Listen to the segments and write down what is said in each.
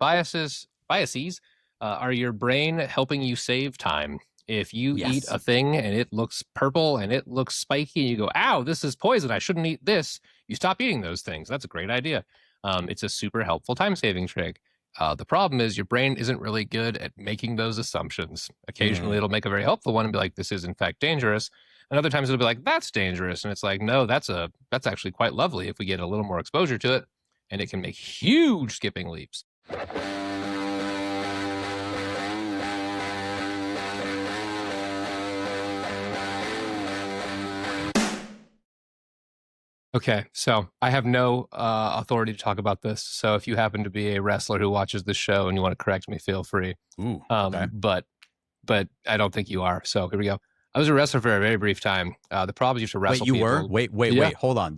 biases are your brain helping you save time. If you eat a thing and it looks purple and it looks spiky and you go, ow, this is poison, I shouldn't eat this, you stop eating those things. That's a great idea. It's a super helpful time-saving trick. The problem is your brain isn't really good at making those assumptions. Occasionally it'll make a very helpful one and be like, this is in fact dangerous. And other times it'll be like, that's dangerous. And it's like, no, that's actually quite lovely if we get a little more exposure to it. And it can make huge skipping leaps. Okay, so I have no authority to talk about this. So if you happen to be a wrestler who watches this show and you want to correct me, feel free. Ooh, okay. But I don't think you are. So here we go. I was a wrestler for a very brief time. The problem is you have to wrestle. Wait, you people. were? Wait. Hold on.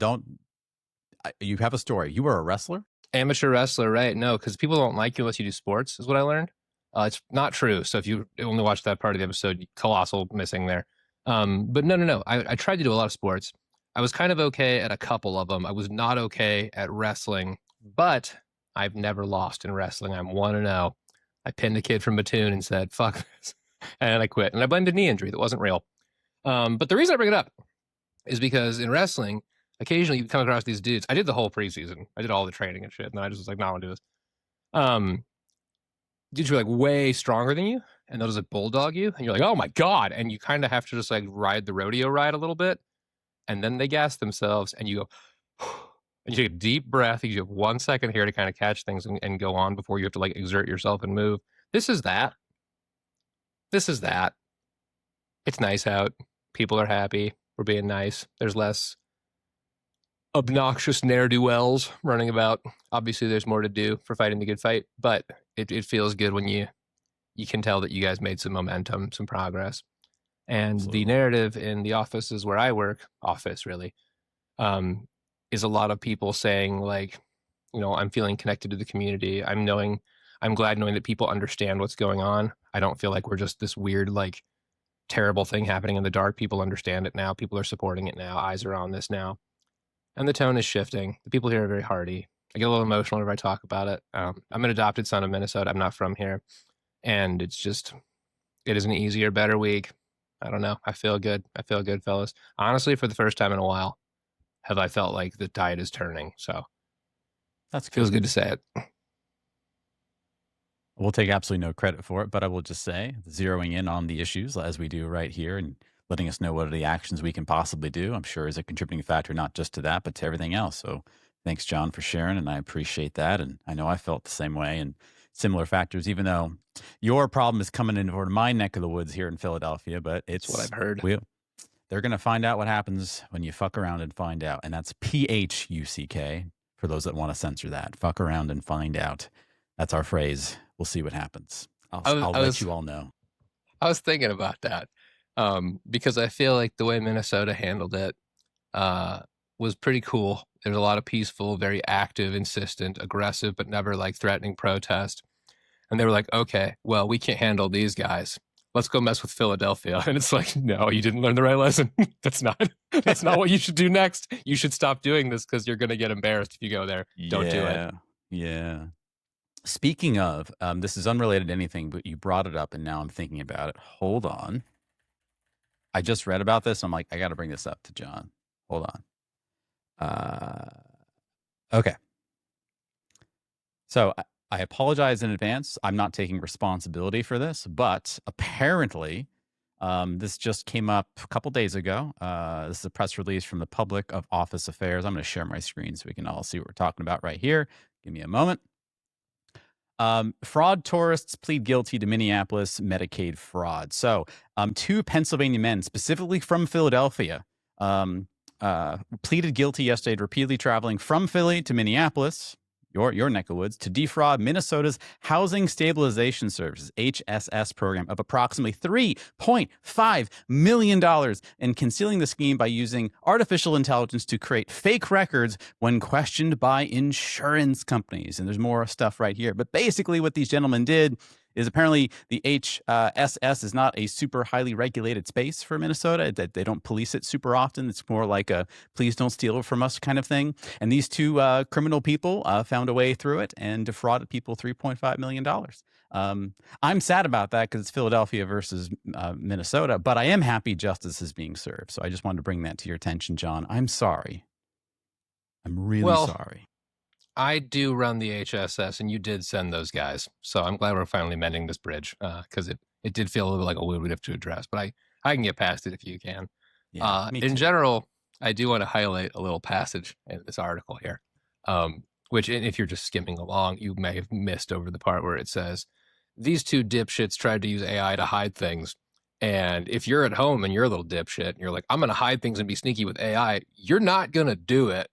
You have a story. You were a wrestler? Amateur wrestler, right? No, because people don't like you unless you do sports, is what I learned. It's not true. So if you only watched that part of the episode, colossal missing there. But no. I tried to do a lot of sports. I was kind of okay at a couple of them. I was not okay at wrestling, but I've never lost in wrestling. I'm 1-0. I pinned a kid from Mattoon and said, fuck this. And I quit. And I blamed a knee injury that wasn't real. But the reason I bring it up is because in wrestling, occasionally you come across these dudes. I did the whole preseason. I did all the training and shit. And then I just was like, no, I want to do this. Dudes who are like way stronger than you. And they'll just like bulldog you. And you're like, oh my God. And you kind of have to just like ride the rodeo ride a little bit. And then they gas themselves and you go, and you take a deep breath. You have 1 second here to kind of catch things and go on before you have to like exert yourself and move. This is that. It's nice out. People are happy. We're being nice. There's less obnoxious ne'er-do-wells running about. Obviously, there's more to do for fighting the good fight, but it feels good when you can tell that you guys made some momentum, some progress. And the narrative in the offices where I work, really, is a lot of people saying like, I'm feeling connected to the community. I'm glad knowing that people understand what's going on. I don't feel like we're just this weird, like terrible thing happening in the dark. People understand it now. People are supporting it now. Eyes are on this now. And the tone is shifting. The people here are very hearty. I get a little emotional whenever I talk about it. I'm an adopted son of Minnesota. I'm not from here. And it is an easier, better week. I don't know. I feel good. Fellas. Honestly, for the first time in a while, have I felt like the tide is turning. So that's feels good to say it. We'll take absolutely no credit for it, but I will just say, zeroing in on the issues as we do right here and letting us know what are the actions we can possibly do, I'm sure is a contributing factor, not just to that, but to everything else. So thanks, John, for sharing, and I appreciate that. And I know I felt the same way and similar factors, even though your problem is coming in over my neck of the woods here in Philadelphia, but it's what I've heard. They're going to find out what happens when you fuck around and find out. And that's PHUCK for those that want to censor that. Fuck around and find out. That's our phrase. We'll see what happens. I'll let you all know. I was thinking about that because I feel like the way Minnesota handled it was pretty cool. There's a lot of peaceful, very active, insistent, aggressive, but never like threatening protest. And they were like, okay, well, we can't handle these guys. Let's go mess with Philadelphia. And it's like, no, you didn't learn the right lesson. That's not what you should do next. You should stop doing this because you're going to get embarrassed if you go there. Don't do it. Yeah. Speaking of, this is unrelated to anything, but you brought it up and now I'm thinking about it. Hold on. I just read about this. I'm like, I got to bring this up to John. Hold on. Okay. So I apologize in advance. I'm not taking responsibility for this, but apparently this just came up a couple days ago. This is a press release from the Public of Office Affairs. I'm going to share my screen so we can all see what we're talking about right here. Give me a moment. Fraud tourists plead guilty to Minneapolis Medicaid fraud. So 2 Pennsylvania men, specifically from Philadelphia, pleaded guilty yesterday to repeatedly traveling from Philly to Minneapolis, your neck of woods, to defraud Minnesota's Housing Stabilization Services, HSS program of approximately $3.5 million and concealing the scheme by using artificial intelligence to create fake records when questioned by insurance companies. And there's more stuff right here. But basically what these gentlemen did is apparently the HSS is not a super highly regulated space for Minnesota. That they don't police it super often. It's more like a please don't steal it from us kind of thing. And these two criminal people found a way through it and defrauded people $3.5 million. I'm sad about that because it's Philadelphia versus Minnesota, but I am happy justice is being served. So I just wanted to bring that to your attention, John. I'm sorry. I'm really sorry. I do run the HSS, and you did send those guys. So I'm glad we're finally mending this bridge because it did feel a little like a wound we'd have to address. But I can get past it if you can. Yeah, in general, I do want to highlight a little passage in this article here, which if you're just skimming along, you may have missed over the part where it says, these two dipshits tried to use AI to hide things. And if you're at home and you're a little dipshit and you're like, I'm going to hide things and be sneaky with AI, you're not going to do it.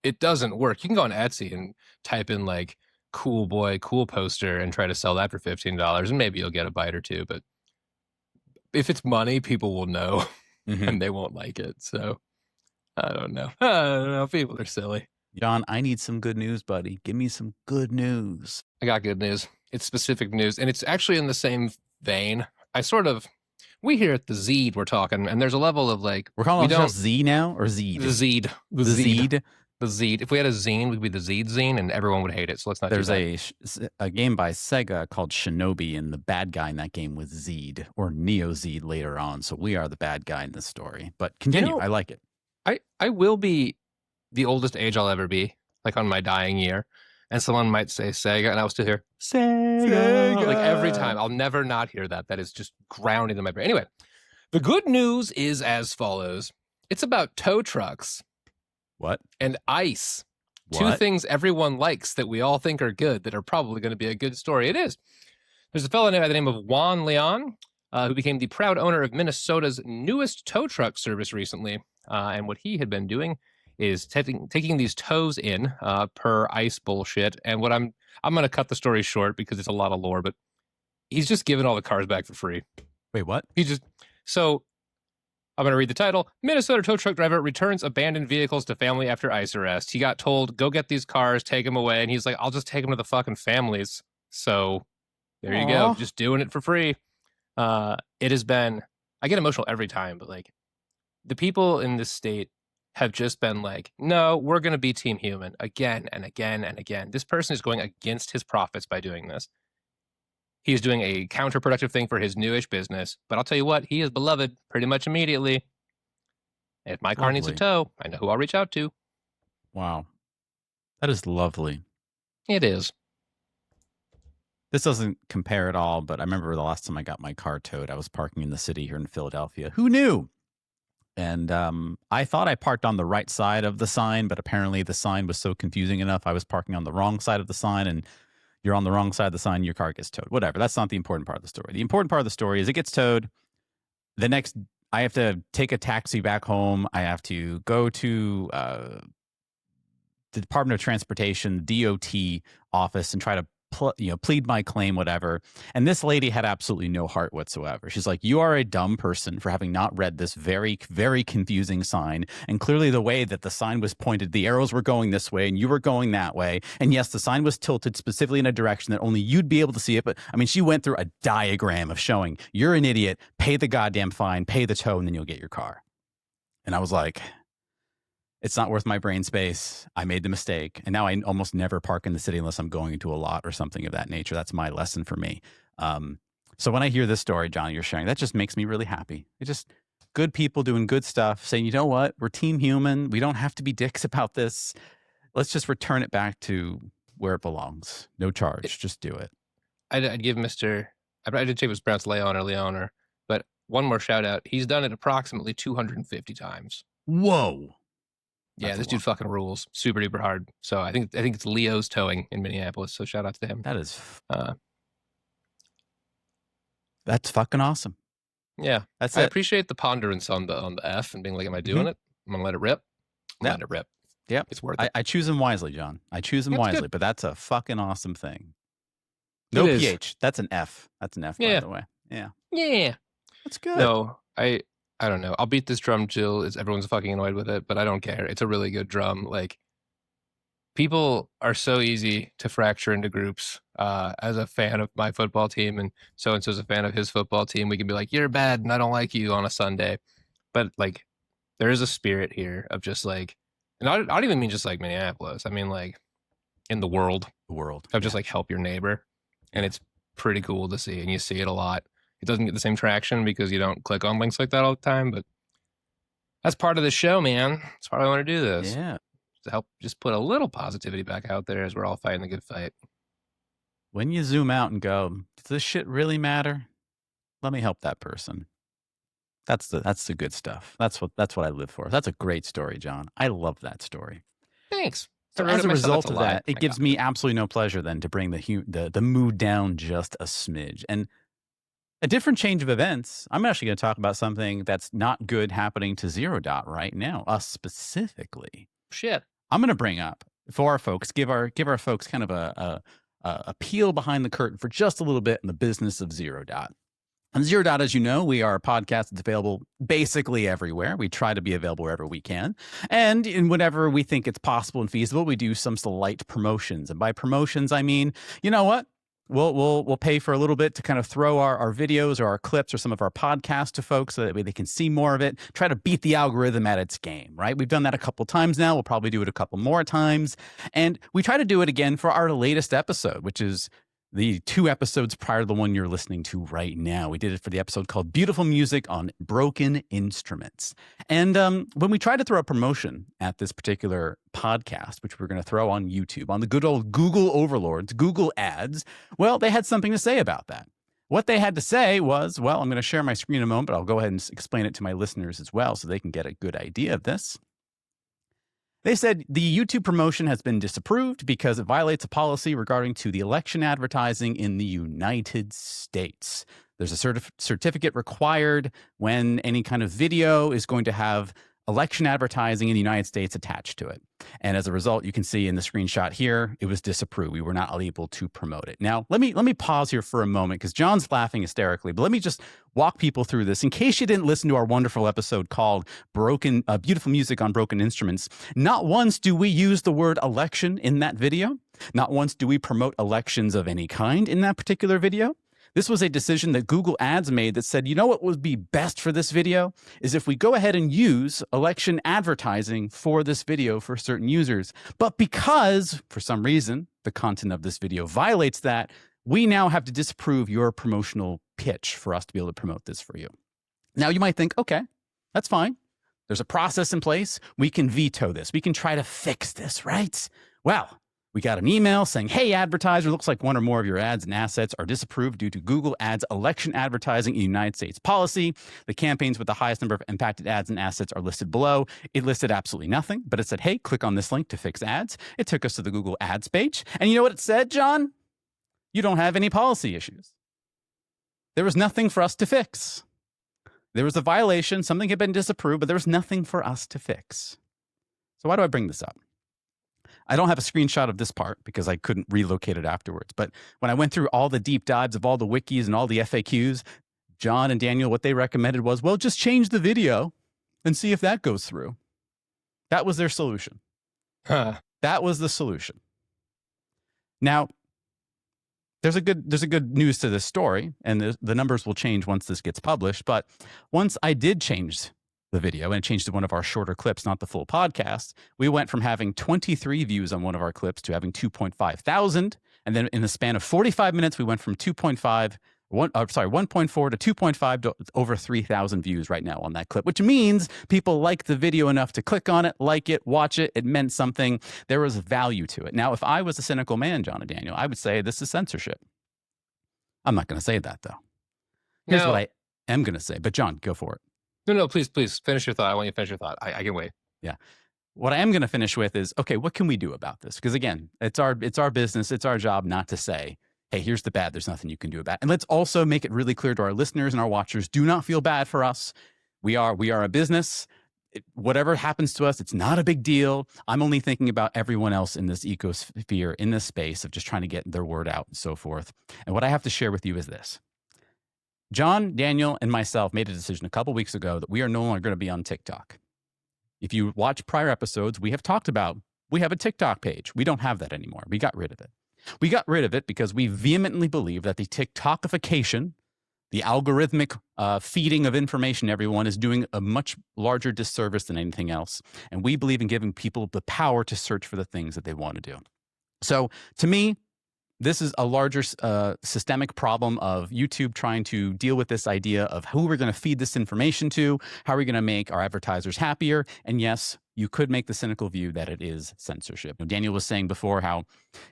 It doesn't work. You can go on Etsy and type in like cool boy, cool poster and try to sell that for $15 and maybe you'll get a bite or two. But if it's money, people will know and they won't like it. So I don't know. People are silly. John, I need some good news, buddy. Give me some good news. I got good news. It's specific news, and it's actually in the same vein. We here at the Zed, we're talking, and there's a level of like... We're calling it Z now, or Zed? The Zed. The Zed? The Zed. If we had a zine, we'd be the Zed zine, and everyone would hate it, so let's not do that. There's a game by Sega called Shinobi, and the bad guy in that game was Zed, or Neo Zed later on, so we are the bad guy in this story. But continue, I like it. I will be the oldest age I'll ever be, like on my dying year. And someone might say Sega, and I will still hear Sega. Like every time. I'll never not hear that. That is just grounded in my brain. Anyway, the good news is as follows. It's about tow trucks. What? And ice. What? Two things everyone likes that we all think are good that are probably going to be a good story. It is. There's a fellow by the name of Juan Leon, who became the proud owner of Minnesota's newest tow truck service recently. And what he had been doing is taking these tows in per ice bullshit. And what I'm going to cut the story short because it's a lot of lore, but he's just giving all the cars back for free. Wait, what? So I'm going to read the title. Minnesota tow truck driver returns abandoned vehicles to family after ice arrest. He got told, go get these cars, take them away. And he's like, I'll just take them to the fucking families. So there you go. Just doing it for free. It has been, I get emotional every time, but like the people in this state have just been like, no, we're going to be Team Human again and again and again. This person is going against his profits by doing this. He is doing a counterproductive thing for his newish business. But I'll tell you what, he is beloved pretty much immediately. If my car needs a tow, I know who I'll reach out to. Wow. That is lovely. It is. This doesn't compare at all, but I remember the last time I got my car towed, I was parking in the city here in Philadelphia. Who knew? And I thought I parked on the right side of the sign, but apparently the sign was so confusing enough. I was parking on the wrong side of the sign, and you're on the wrong side of the sign, your car gets towed. Whatever. That's not the important part of the story. The important part of the story is it gets towed. The next, I have to take a taxi back home. I have to go to the Department of Transportation, DOT office, and try to plead my claim, whatever. And this lady had absolutely no heart whatsoever. She's like, you are a dumb person for having not read this very, very confusing sign. And clearly the way that the sign was pointed, the arrows were going this way and you were going that way. And yes, the sign was tilted specifically in a direction that only you'd be able to see it. But I mean, she went through a diagram of showing you're an idiot, pay the goddamn fine, pay the tow, and then you'll get your car. And I was like, it's not worth my brain space. I made the mistake. And now I almost never park in the city unless I'm going into a lot or something of that nature. That's my lesson for me. So when I hear this story, John, you're sharing, that just makes me really happy. It's just good people doing good stuff, saying, you know what? We're Team Human. We don't have to be dicks about this. Let's just return it back to where it belongs. No charge. Just do it. I'd give Mr. I didn't say it was pronounced Leon or Leoner, but one more shout out. He's done it approximately 250 times. Whoa. Yeah, this dude fucking rules. Super duper hard. So I think it's Leo's Towing in Minneapolis. So shout out to him. That is that's fucking awesome. Yeah. I appreciate the ponderance on the F and being like, am I doing it? I'm gonna let it rip. Let it rip. Yeah. It's worth it. I choose them wisely, John. I choose them wisely, but that's a fucking awesome thing. No PH. That's an F. That's an F, by the way. Yeah. Yeah. That's good. No, I don't know. I'll beat this drum till everyone's fucking annoyed with it, but I don't care. It's a really good drum. Like, people are so easy to fracture into groups as a fan of my football team and so-and-so's a fan of his football team, we can be like, you're bad and I don't like you on a Sunday. But like, there is a spirit here of just like, and I don't even mean just like Minneapolis. I mean like in the world of just like help your neighbor. And it's pretty cool to see. And you see it a lot. It doesn't get the same traction because you don't click on links like that all the time, but that's part of the show, man. That's why I want to do this. Yeah. To help just put a little positivity back out there as we're all fighting the good fight. When you zoom out and go, does this shit really matter? Let me help that person. That's the good stuff. That's what I live for. That's a great story, John. I love that story. Thanks. So as a result of that, it gives me absolutely no pleasure then to bring the mood down just a smidge. And a different change of events, I'm actually going to talk about something that's not good happening to Zero Dot right now, us specifically. Shit. I'm going to bring up for our folks, give our folks kind of a peel behind the curtain for just a little bit in the business of Zero Dot. On Zero Dot, as you know, we are a podcast that's available basically everywhere. We try to be available wherever we can. And in whenever we think it's possible and feasible, we do some slight promotions. And by promotions, I mean, you know what? We'll pay for a little bit to kind of throw our videos or our clips or some of our podcasts to folks so that way they can see more of it, try to beat the algorithm at its game, right? We've done that a couple times now. We'll probably do it a couple more times. And we try to do it again for our latest episode, which is the 2 episodes prior to the one you're listening to right now. We did it for the episode called Beautiful Music on Broken Instruments. And when we tried to throw a promotion at this particular podcast, which we're going to throw on YouTube, on the good old Google overlords, Google ads, well, they had something to say about that. What they had to say was, well, I'm going to share my screen in a moment, but I'll go ahead and explain it to my listeners as well so they can get a good idea of this. They said the YouTube promotion has been disapproved because it violates a policy regarding to the election advertising in the United States. There's a certificate required when any kind of video is going to have election advertising in the United States attached to it. And as a result, you can see in the screenshot here, it was disapproved. We were not able to promote it. Now, let me pause here for a moment because John's laughing hysterically, but let me just walk people through this. In case you didn't listen to our wonderful episode called Beautiful Music on Broken Instruments, not once do we use the word election in that video. Not once do we promote elections of any kind in that particular video. This was a decision that Google Ads made that said, you know what would be best for this video is if we go ahead and use election advertising for this video for certain users. But because, for some reason, the content of this video violates that, we now have to disapprove your promotional pitch for us to be able to promote this for you. Now, you might think, okay, that's fine. There's a process in place. We can veto this. We can try to fix this, right? Well, we got an email saying, hey, advertiser, looks like one or more of your ads and assets are disapproved due to Google Ads election advertising in the United States policy. The campaigns with the highest number of impacted ads and assets are listed below. It listed absolutely nothing, but it said, hey, click on this link to fix ads. It took us to the Google Ads page. And you know what it said, John? You don't have any policy issues. There was nothing for us to fix. There was a violation. Something had been disapproved, but there was nothing for us to fix. So why do I bring this up? I don't have a screenshot of this part because I couldn't relocate it afterwards. But when I went through all the deep dives of all the wikis and all the FAQs, John and Daniel, what they recommended was, well, just change the video and see if that goes through. That was their solution. That was the solution. Now, there's a good news to this story, and the numbers will change once this gets published. But once I did change the video and it changed to one of our shorter clips, not the full podcast, we went from having 23 views on one of our clips to having 2.5 thousand. And then in the span of 45 minutes, we went from 1.4 to 2.5 to over 3,000 views right now on that clip, which means people like the video enough to click on it, like it, watch it. It meant something. There was value to it. Now, if I was a cynical man, John and Daniel, I would say this is censorship. I'm not going to say that, though. Here's what I am going to say. But John, go for it. No, please finish your thought. I want you to finish your thought. I can wait. Yeah. What I am going to finish with is, okay, what can we do about this? Because again, it's our business. It's our job not to say, hey, here's the bad. There's nothing you can do about it. And let's also make it really clear to our listeners and our watchers, do not feel bad for us. We are a business. Whatever happens to us, it's not a big deal. I'm only thinking about everyone else in this ecosphere, in this space of just trying to get their word out and so forth. And what I have to share with you is this. John, Daniel, and myself made a decision a couple weeks ago that we are no longer going to be on TikTok. If you watch prior episodes, we have talked about, we have a TikTok page. We don't have that anymore. We got rid of it. We got rid of it because we vehemently believe that the TikTokification, the algorithmic feeding of information to everyone, is doing a much larger disservice than anything else. And we believe in giving people the power to search for the things that they want to do. So to me, this is a larger systemic problem of YouTube trying to deal with this idea of who we're going to feed this information to, how are we going to make our advertisers happier. And yes, you could make the cynical view that it is censorship. Daniel was saying before how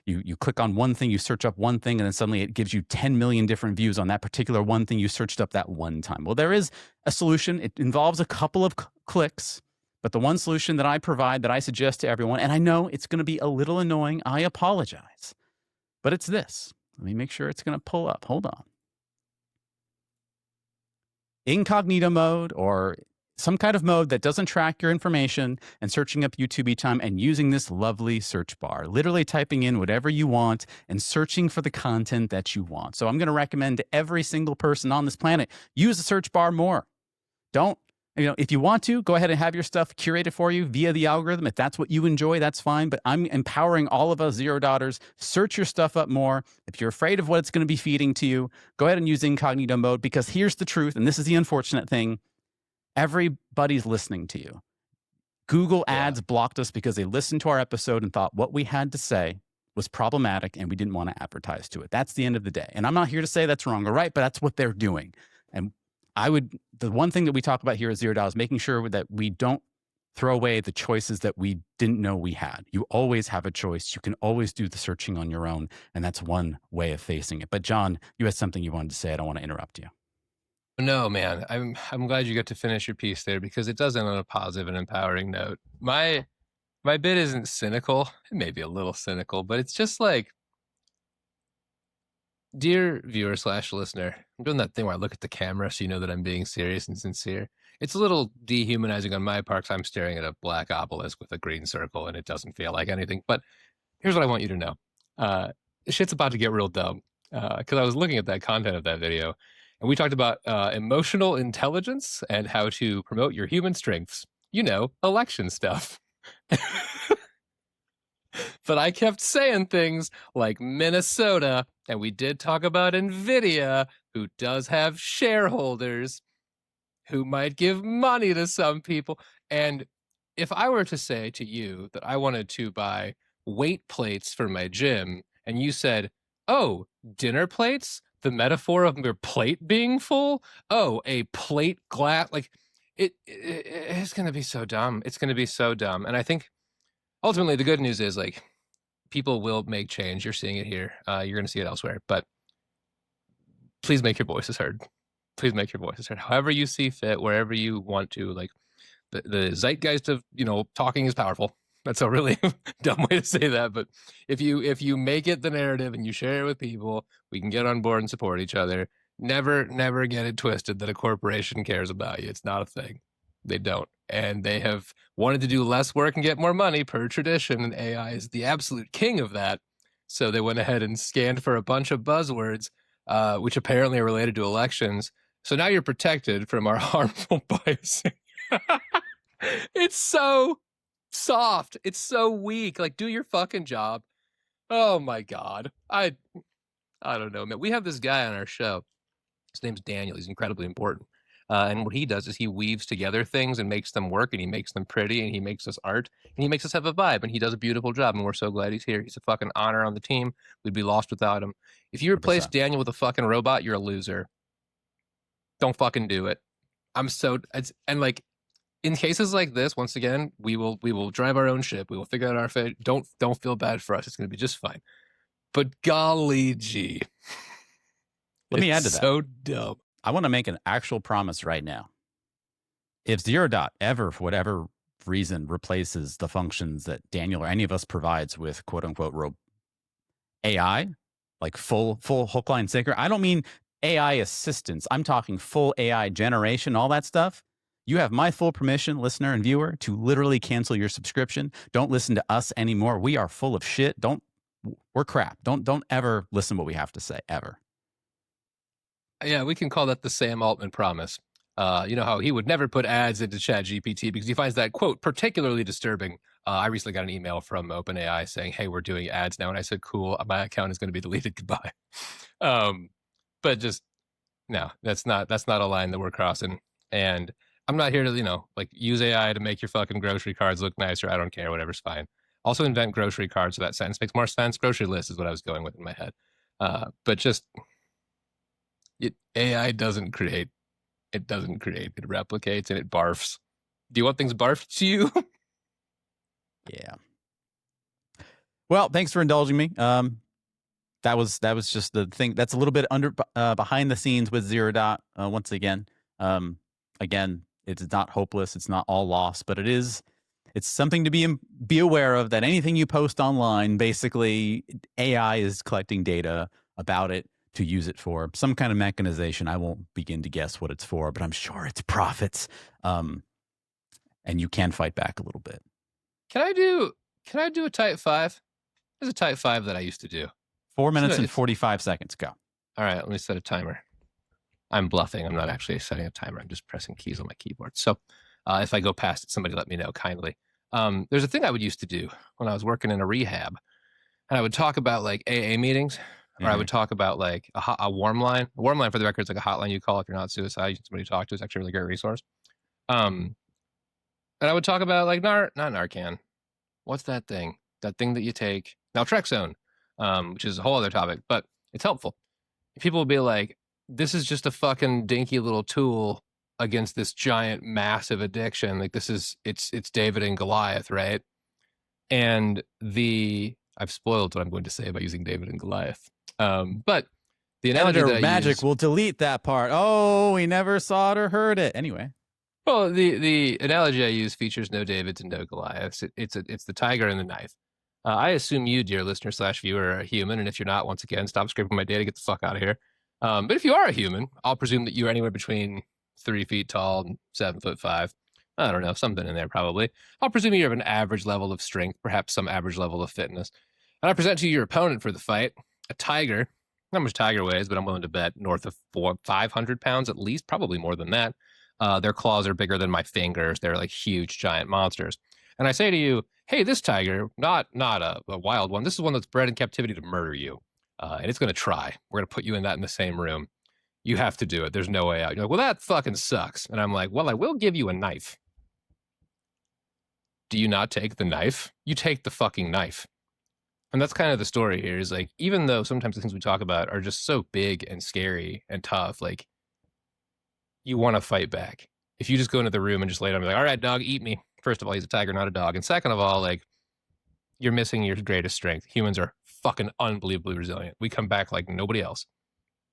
you click on one thing, you search up one thing, and then suddenly it gives you 10 million different views on that particular one thing you searched up that one time. Well, there is a solution. It involves a couple of clicks. But the one solution that I provide, that I suggest to everyone, and I know it's going to be a little annoying, I apologize. But it's this. Let me make sure it's going to pull up. Hold on. Incognito mode, or some kind of mode that doesn't track your information, and searching up YouTube each time and using this lovely search bar, literally typing in whatever you want and searching for the content that you want. So I'm going to recommend to every single person on this planet, use the search bar more. Don't, if you want to, go ahead and have your stuff curated for you via the algorithm. If that's what you enjoy, that's fine. But I'm empowering all of us zero dollars. Search your stuff up more. If you're afraid of what it's going to be feeding to you, go ahead and use incognito mode, because here's the truth. And this is the unfortunate thing. Everybody's listening to you. Google Ads blocked us because they listened to our episode and thought what we had to say was problematic and we didn't want to advertise to it. That's the end of the day. And I'm not here to say that's wrong or right, but that's what they're doing. And the one thing that we talk about here at $0, making sure that we don't throw away the choices that we didn't know we had. You always have a choice. You can always do the searching on your own. And that's one way of facing it. But John, you had something you wanted to say. I don't want to interrupt you. No, man. I'm glad you got to finish your piece there, because it does end on a positive and empowering note. My bit isn't cynical. It may be a little cynical, but it's just like, dear viewer / listener, I'm doing that thing where I look at the camera so you know that I'm being serious and sincere. It's a little dehumanizing on my part because I'm staring at a black obelisk with a green circle and it doesn't feel like anything. But here's what I want you to know. Shit's about to get real dumb, because I was looking at that content of that video, and we talked about emotional intelligence and how to promote your human strengths. Election stuff. But I kept saying things like Minnesota, and we did talk about NVIDIA, who does have shareholders who might give money to some people. And if I were to say to you that I wanted to buy weight plates for my gym, and you said, oh, dinner plates? The metaphor of your plate being full? Oh, a plate glass? Like, it's going to be so dumb. It's going to be so dumb. And I think ultimately the good news is, like, people will make change. You're seeing it here. You're going to see it elsewhere. But please make your voices heard. Please make your voices heard. However you see fit, wherever you want to. Like, the zeitgeist of, talking is powerful. That's a really dumb way to say that. But if you make it the narrative and you share it with people, we can get on board and support each other. Never get it twisted that a corporation cares about you. It's not a thing. They don't. And they have wanted to do less work and get more money per tradition, and AI is the absolute king of that. So they went ahead and scanned for a bunch of buzzwords, which apparently are related to elections. So now you're protected from our harmful biasing. It's so soft. It's so weak. Like, do your fucking job. Oh my God. I don't know, man. We have this guy on our show. His name's Daniel. He's incredibly important. And what he does is he weaves together things and makes them work, and he makes them pretty, and he makes us art, and he makes us have a vibe, and he does a beautiful job, and we're so glad he's here. He's a fucking honor on the team. We'd be lost without him. If you replace 100%. Daniel with a fucking robot, you're a loser. Don't fucking do it. And like, in cases like this, once again, we will drive our own ship. We will figure out our fate. Don't feel bad for us. It's going to be just fine. But golly gee. Let me add to that. So dumb. I want to make an actual promise right now. If Zero Dot ever, for whatever reason, replaces the functions that Daniel or any of us provides with quote unquote AI, like full hook, line, sinker. I don't mean AI assistance. I'm talking full AI generation, all that stuff. You have my full permission, listener and viewer, to literally cancel your subscription. Don't listen to us anymore. We are full of shit. We're crap. Don't ever listen to what we have to say, ever. Yeah, we can call that the Sam Altman promise. You know how he would never put ads into ChatGPT because he finds that, quote, particularly disturbing, I recently got an email from OpenAI saying, "Hey, we're doing ads now," and I said, "Cool, my account is going to be deleted. Goodbye." But just no, that's not a line that we're crossing. And I'm not here to like use AI to make your fucking grocery cards look nicer. I don't care. Whatever's fine. Also invent grocery cards so that sentence makes more sense. Grocery list is what I was going with in my head. But just AI doesn't create. It doesn't create. It replicates and it barfs. Do you want things barfed to you? Yeah. Well, thanks for indulging me. That was just the thing. That's a little bit under behind the scenes with Zero Dot. Once again, it's not hopeless. It's not all lost, but it's something to be aware of. That anything you post online, basically, AI is collecting data about it to use it for some kind of mechanization. I won't begin to guess what it's for, but I'm sure it's profits. And you can fight back a little bit. Can I do a type 5? There's a type 5 that I used to do. 4 minutes and 45 seconds. Go. All right, let me set a timer. I'm bluffing. I'm not actually setting a timer. I'm just pressing keys on my keyboard. So if I go past it, somebody let me know kindly. There's a thing I would used to do when I was working in a rehab. And I would talk about like AA meetings, or I would talk about like a warm line. A warm line, for the record, is like a hotline you call if you're not suicide. Somebody to talk to. It's actually a really great resource. And I would talk about like not Narcan. What's that thing? That thing that you take? Naltrexone, which is a whole other topic, but it's helpful. People will be like, this is just a fucking dinky little tool against this giant, massive addiction. Like it's David and Goliath, right? And I've spoiled what I'm going to say by using David and Goliath. But the analogy Editor that Magic will delete that part. Oh, we never saw it or heard it. Anyway. Well, the analogy I use features no Davids and no Goliaths. It's the tiger and the knife. I assume you, dear listener / viewer, are a human, and if you're not, once again, stop scraping my data, get the fuck out of here. But if you are a human, I'll presume that you're anywhere between 3 feet tall and 7'5". I don't know, something in there probably. I'll presume you have an average level of strength, perhaps some average level of fitness. And I present to you your opponent for the fight, a tiger. Not much tiger weighs, but I'm willing to bet north of 500 pounds at least, probably more than that. Their claws are bigger than my fingers. They're like huge, giant monsters. And I say to you, hey, this tiger, not a wild one. This is one that's bred in captivity to murder you. And it's going to try. We're going to put you in the same room. You have to do it. There's no way out. You're like, well, that fucking sucks. And I'm like, well, I will give you a knife. Do you not take the knife? You take the fucking knife. And that's kind of the story here is like, even though sometimes the things we talk about are just so big and scary and tough, like, you want to fight back. If you just go into the room and just lay down and be like, all right, dog, eat me. First of all, he's a tiger, not a dog. And second of all, like, you're missing your greatest strength. Humans are fucking unbelievably resilient. We come back like nobody else.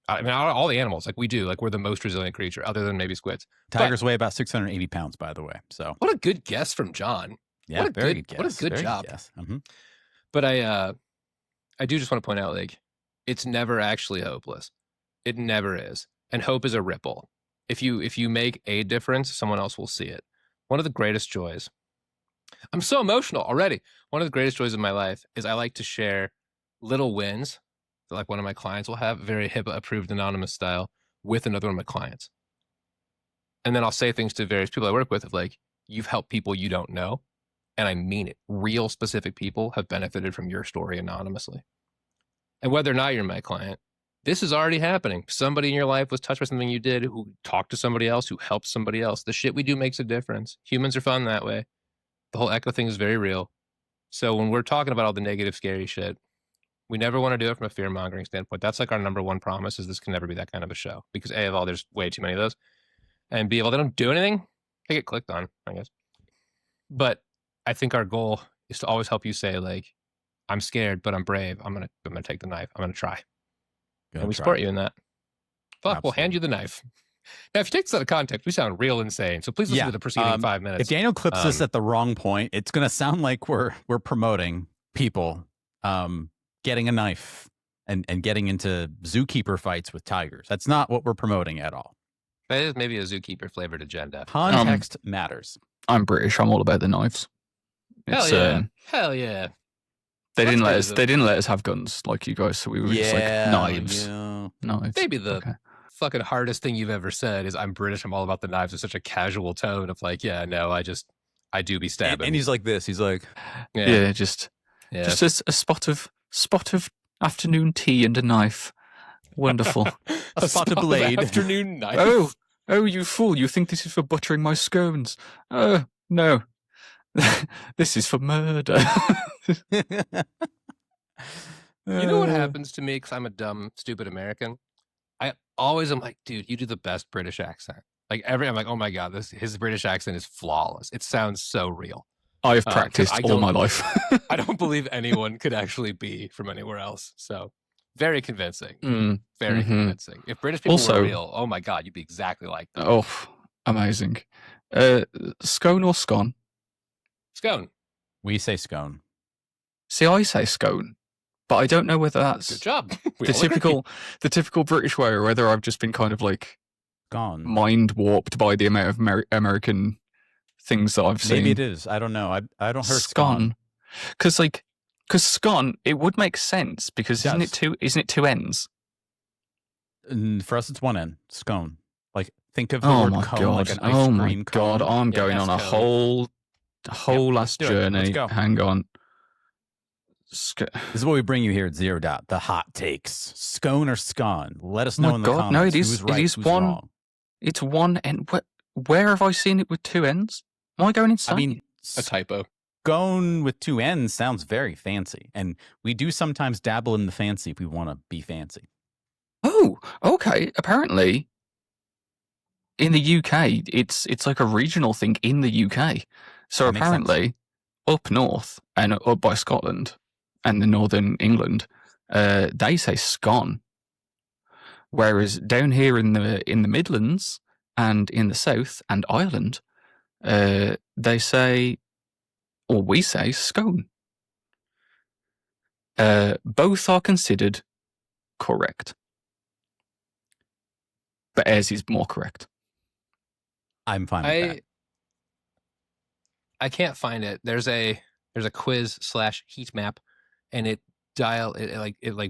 I mean, all the animals, like we do, like we're the most resilient creature other than maybe squids. Tigers weigh about 680 pounds, by the way. So what a good guess from John. Yeah, very good guess. What a good job. Mm-hmm. But I do just want to point out, like, it's never actually hopeless. It never is. And hope is a ripple. If you make a difference, someone else will see it. One of the greatest joys. I'm so emotional already. One of the greatest joys of my life is I like to share little wins that like one of my clients will have, very HIPAA approved anonymous style, with another one of my clients. And then I'll say things to various people I work with of like, you've helped people you don't know. And I mean it. Real specific people have benefited from your story anonymously. And whether or not you're my client, this is already happening. Somebody in your life was touched by something you did, who talked to somebody else, who helped somebody else. The shit we do makes a difference. Humans are fun that way. The whole echo thing is very real. So when we're talking about all the negative, scary shit, we never want to do it from a fear-mongering standpoint. That's like our number one promise is this can never be that kind of a show. Because A, of all, there's way too many of those. And B, of all, they don't do anything. They get clicked on, I guess. But I think our goal is to always help you say, like, I'm scared, but I'm brave. I'm gonna take the knife. I'm gonna try. And we support you in that. Fuck, Absolutely. we'll hand you the knife. Now, if you take this out of context, we sound real insane. So please listen to the preceding 5 minutes. If Daniel clips this at the wrong point, it's going to sound like we're promoting people getting a knife and getting into zookeeper fights with tigers. That's not what we're promoting at all. That is maybe a zookeeper flavored agenda. Context matters. I'm British. I'm all about the knives. Hell yeah! Hell yeah! They didn't let us have guns like you guys, so we were just like knives. Yeah. Knives. Maybe the fucking hardest thing you've ever said is "I'm British. I'm all about the knives" with such a casual tone of like, yeah, no, I just I do be stabbing. And he's like this. He's like, just a spot of afternoon tea and a knife. Wonderful. a spot of blade. Afternoon knife. Oh, you fool! You think this is for buttering my scones? Oh no, this is for murder. You know what happens to me because I'm a dumb, stupid American? I always am like, dude, you do the best British accent. Like I'm like, oh my god, his British accent is flawless. It sounds so real. I've practiced all my life. I don't believe anyone could actually be from anywhere else. So very convincing. Very convincing. If British people were real, oh my god, you'd be exactly like them. Oh, amazing. Scone or scone? Scone. We say scone. See, I say scone, but I don't know whether that's good job. the typical British way, or whether I've just been kind of like gone mind warped by the amount of American things that I've seen. Maybe it is. I don't know. I don't hear scone. Because scone, it would make sense because isn't it two ends? And for us, it's one end. Scone. Like think of the word cone, like an ice cream cone. God, I'm going on a whole last journey. Hang on. This is what we bring you here at Zero Dot. The hot takes. Scone or scone? Let us know in the comments. No, who's right, who's wrong. It's one end. Where have I seen it with two ends? Am I going insane? I mean, a typo. Scone with two ends sounds very fancy, and we do sometimes dabble in the fancy if we want to be fancy. Oh, okay. Apparently, in the UK, it's like a regional thing in the UK. So apparently, up north and up by Scotland and the northern England, they say scone, whereas down here in the Midlands and in the south and Ireland, they say, or we say, scone. Both are considered correct, but ours is more correct. I'm fine with that. I can't find it. There's a quiz / heat map, and it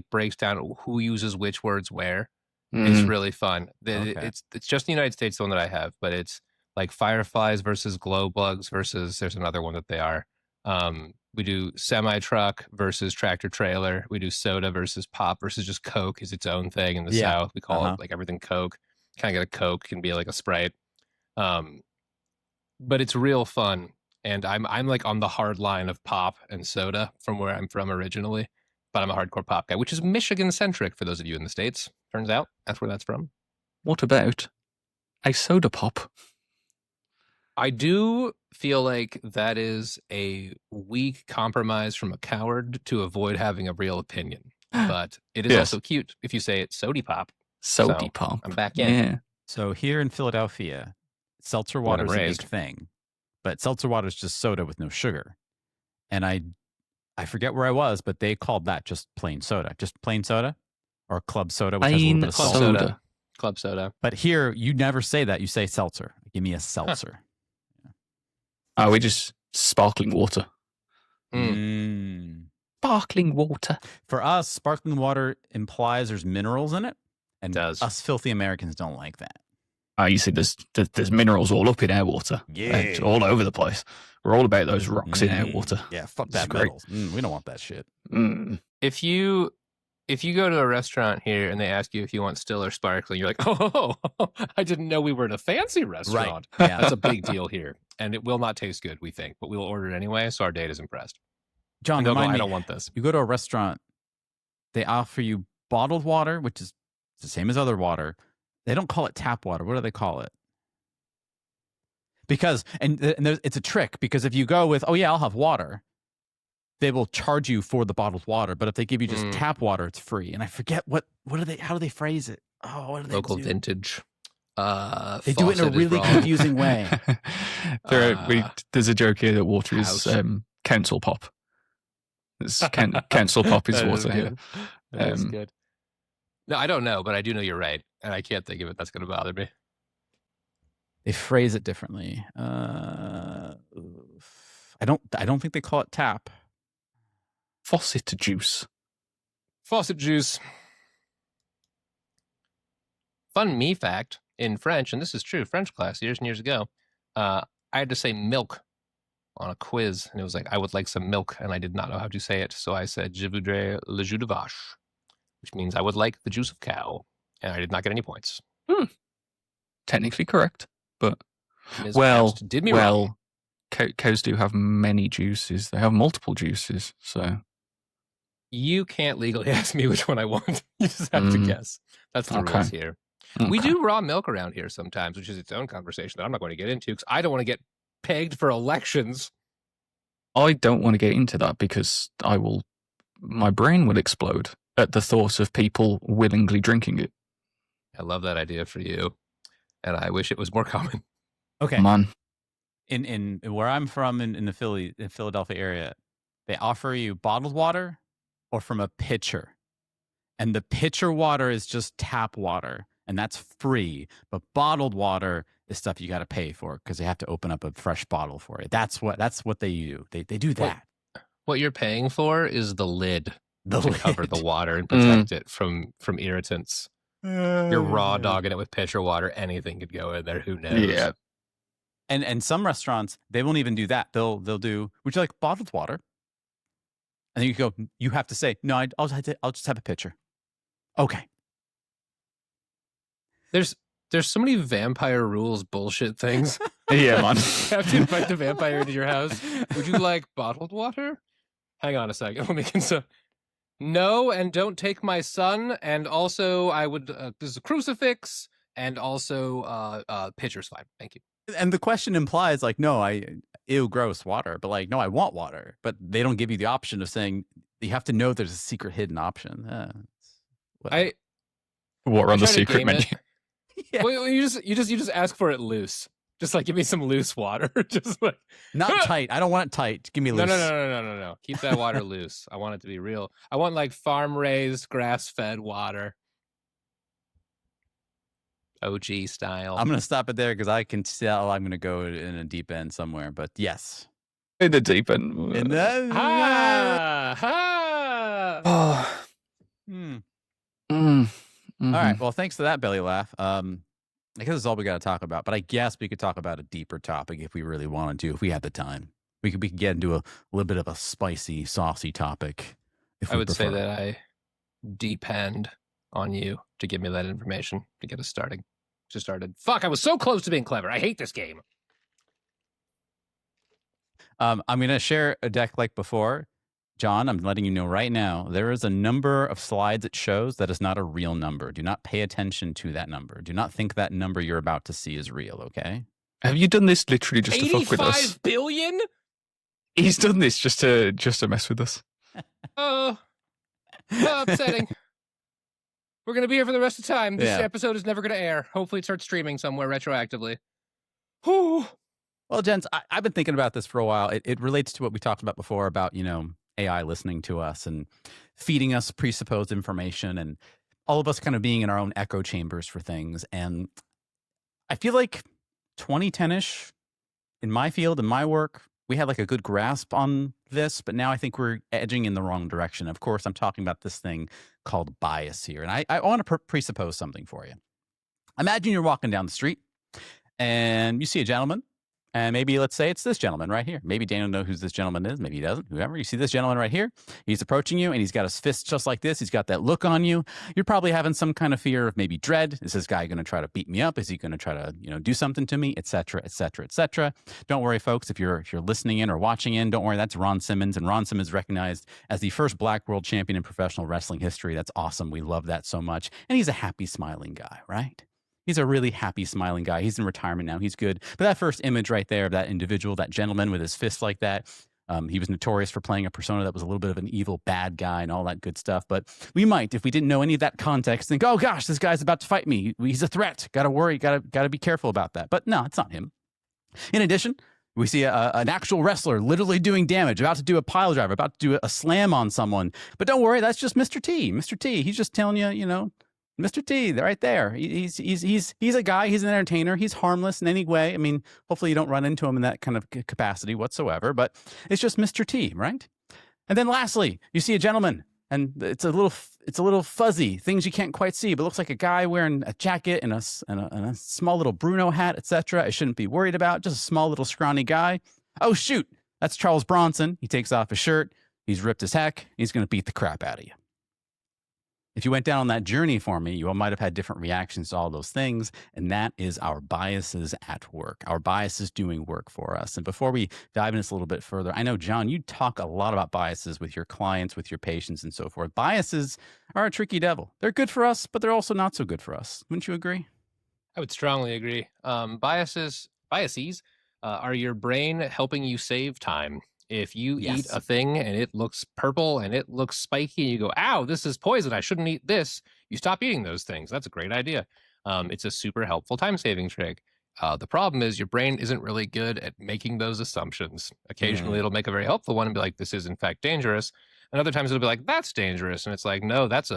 breaks down who uses which words where. It's really fun. It's just the United States, the one that I have, but it's like fireflies versus glow bugs versus there's another one that they are. We do semi truck versus tractor trailer. We do soda versus pop versus just Coke is its own thing in the South. We call it like everything Coke. Kind of get a Coke, can be like a Sprite. But it's real fun. And I'm like on the hard line of pop and soda from where I'm from originally, but I'm a hardcore pop guy, which is Michigan centric for those of you in the States. Turns out that's where that's from. What about a soda pop? I do feel like that is a weak compromise from a coward to avoid having a real opinion, but it is also cute if you say it sody pop. Sody pop. I'm back in. Yeah. So here in Philadelphia, seltzer water is a big thing. But seltzer water is just soda with no sugar. And I forget where I was, but they called that just plain soda. Just plain soda? Or club soda, which has a little bit of salt. Soda. Club soda. But here, you never say that. You say seltzer. Give me a seltzer. We just sparkling water. Sparkling water. For us, sparkling water implies there's minerals in it. And does. Us filthy Americans don't like that. You see, there's minerals all up in our water. Yeah. All over the place. We're all about those rocks in our water. Yeah, fuck that metals. We don't want that shit. If you go to a restaurant here and they ask you if you want still or sparkling, you're like, oh, I didn't know we were in a fancy restaurant. Right. Yeah. That's a big deal here. And it will not taste good, we think, but we will order it anyway, so our date is impressed. John, I don't want this. You go to a restaurant, they offer you bottled water, which is the same as other water. They don't call it tap water. What do they call it? Because, it's a trick, because if you go with, oh yeah, I'll have water, they will charge you for the bottled water. But if they give you just tap water, it's free. And I forget how do they phrase it? Oh, what do they Local do? vintage. They do it in a really confusing way. There's a joke here that water is council pop. Council pop is water here. That's good. No, I don't know, but I do know you're right, and I can't think of it. That's going to bother me. They phrase it differently. I don't think they call it tap. Faucet juice. Faucet juice. Fun me fact in French, and this is true, French class years and years ago. I had to say milk on a quiz, and it was like, I would like some milk, and I did not know how to say it, so I said, je voudrais le jus de vache, which means I would like the juice of cow, and I did not get any points. Technically correct, but Ms. well, Pabst did me wrong. Cows do have many juices. They have multiple juices, so You can't legally ask me which one I want. You just have to guess. That's the rules here. We Okay. do raw milk around here sometimes, which is its own conversation that I'm not going to get into because I don't want to get pegged for elections. I don't want to get into that because my brain will explode at the thought of people willingly drinking it. I love that idea for you, and I wish it was more common. Okay. Man, In where I'm from in the Philadelphia area, they offer you bottled water or from a pitcher. And the pitcher water is just tap water, and that's free. But bottled water is stuff you got to pay for because they have to open up a fresh bottle for it. That's what they do. They do that. What you're paying for is the lid The to cover lid. the water and protect it from irritants. You're raw dogging it with pitcher water. Anything could go in there. Who knows? yeah. And some restaurants, they won't even do that. They'll do, would you like bottled water? And then you go, you have to say, no, I'll just have a pitcher. Okay. There's so many vampire rules bullshit things. Yeah, man. You have to invite the vampire into your house. Would you like bottled water? Hang on a second. Let me consider. No, and don't take my son. And also, I would. There's a crucifix, and also, pitcher's fine. Thank you. And the question implies like, no, ew, gross water. But like, no, I want water. But they don't give you the option of saying you have to know there's a secret hidden option. I What are on the try to secret game menu? it. Yeah. Well, you just ask for it loose. Just like give me some loose water. Just like Not tight. I don't want it tight. Give me loose. no. Keep that water loose. I want it to be real. I want like farm raised, grass fed water. OG style. I'm gonna stop it there because I can tell I'm gonna go in a deep end somewhere. But yes. In the deep end. And then, ha! Oh. All right. Well, thanks for that belly laugh. I guess that's all we got to talk about. But I guess we could talk about a deeper topic if we really wanted to, if we had the time. We could get into a little bit of a spicy, saucy topic. I would say that I depend on you to give me that information to get us started. Just started. Fuck! I was so close to being clever. I hate this game. I'm gonna share a deck like before. John, I'm letting you know right now, there is a number of slides it shows that is not a real number. Do not pay attention to that number. Do not think that number you're about to see is real, okay? Have you done this literally just to fuck with us? 85 billion? He's done this just to mess with us. Upsetting. We're going to be here for the rest of the time. This Yeah. episode is never going to air. Hopefully it starts streaming somewhere retroactively. Whew. Well, gents, I've been thinking about this for a while. It relates to what we talked about before about, AI listening to us and feeding us presupposed information and all of us kind of being in our own echo chambers for things. And I feel like 2010-ish in my field, in my work, we had like a good grasp on this, but now I think we're edging in the wrong direction. Of course, I'm talking about this thing called bias here. And I want to presuppose something for you. Imagine you're walking down the street and you see a gentleman. And maybe let's say it's this gentleman right here. Maybe Daniel knows who this gentleman is. Maybe he doesn't. Whoever. You see this gentleman right here. He's approaching you and he's got his fist just like this. He's got that look on you. You're probably having some kind of fear of maybe dread. Is this guy going to try to beat me up? Is he going to try to, do something to me, et cetera, et cetera, et cetera. Don't worry, folks. If you're listening in or watching in, don't worry. That's Ron Simmons. And Ron Simmons is recognized as the first Black world champion in professional wrestling history. That's awesome. We love that so much. And he's a happy, smiling guy, right? He's a really happy, smiling guy. He's in retirement now. He's good. But that first image right there of that individual, that gentleman with his fist like that, he was notorious for playing a persona that was a little bit of an evil bad guy and all that good stuff. But we might, if we didn't know any of that context, think, oh gosh, this guy's about to fight me. He's a threat. Got to worry. Got to be careful about that. But no, it's not him. In addition, we see an actual wrestler literally doing damage, about to do a pile driver, about to do a slam on someone. But don't worry, that's just Mr. T. Mr. T, he's just telling you, Mr. T, right there. He's a guy. He's an entertainer. He's harmless in any way. I mean, hopefully you don't run into him in that kind of capacity whatsoever. But it's just Mr. T, right? And then lastly, you see a gentleman, and it's a little fuzzy, things you can't quite see, but it looks like a guy wearing a jacket and a small little Bruno hat, etc. I shouldn't be worried about. Just a small little scrawny guy. Oh shoot! That's Charles Bronson. He takes off his shirt. He's ripped as heck. He's going to beat the crap out of you. If you went down on that journey for me, you all might have had different reactions to all those things. And that is our biases at work. Our biases doing work for us. And before we dive into this a little bit further, I know, John, you talk a lot about biases with your clients, with your patients, and so forth. Biases are a tricky devil. They're good for us, but they're also not so good for us. Wouldn't you agree? I would strongly agree. Biases are your brain helping you save time. If you eat a thing and it looks purple and it looks spiky and you go, ow, this is poison, I shouldn't eat this, you stop eating those things. That's a great idea. It's a super helpful time-saving trick. The problem is your brain isn't really good at making those assumptions. Occasionally it'll make a very helpful one and be like, this is in fact dangerous. And other times it'll be like, that's dangerous. And it's like, no, that's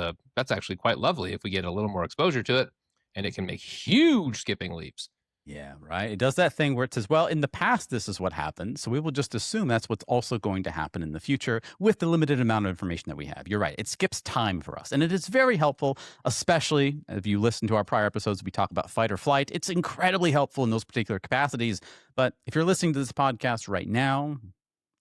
actually quite lovely if we get a little more exposure to it, and it can make huge skipping leaps. Yeah, right. It does that thing where it says, well, in the past, this is what happened. So we will just assume that's what's also going to happen in the future with the limited amount of information that we have. You're right. It skips time for us. And it is very helpful, especially if you listen to our prior episodes, we talk about fight or flight. It's incredibly helpful in those particular capacities. But if you're listening to this podcast right now,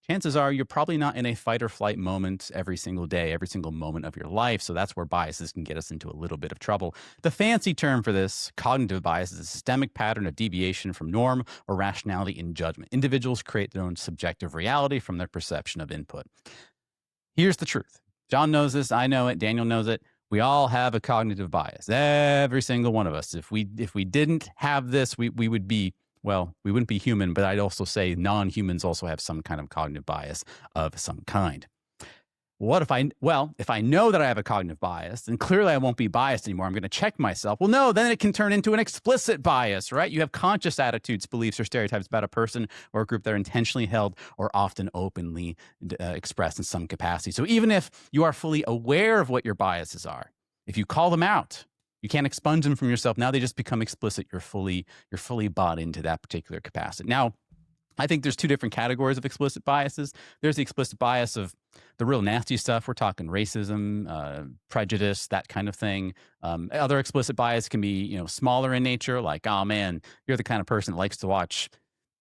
chances are you're probably not in a fight or flight moment every single day, every single moment of your life. So that's where biases can get us into a little bit of trouble. The fancy term for this, cognitive bias, is a systemic pattern of deviation from norm or rationality in judgment. Individuals create their own subjective reality from their perception of input. Here's the truth. John knows this. I know it. Daniel knows it. We all have a cognitive bias. Every single one of us. If we didn't have this, we would be, well, we wouldn't be human, but I'd also say non-humans also have some kind of cognitive bias of some kind. If I know that I have a cognitive bias, then clearly I won't be biased anymore. I'm going to check myself. Well, no, then it can turn into an explicit bias, right? You have conscious attitudes, beliefs, or stereotypes about a person or a group that are intentionally held or often openly expressed in some capacity. So even if you are fully aware of what your biases are, if you call them out, you can't expunge them from yourself. Now they just become explicit. You're fully bought into that particular capacity. Now, I think there's two different categories of explicit biases. There's the explicit bias of the real nasty stuff. We're talking racism, prejudice, that kind of thing. Other explicit bias can be, smaller in nature, like, oh man, you're the kind of person that likes to watch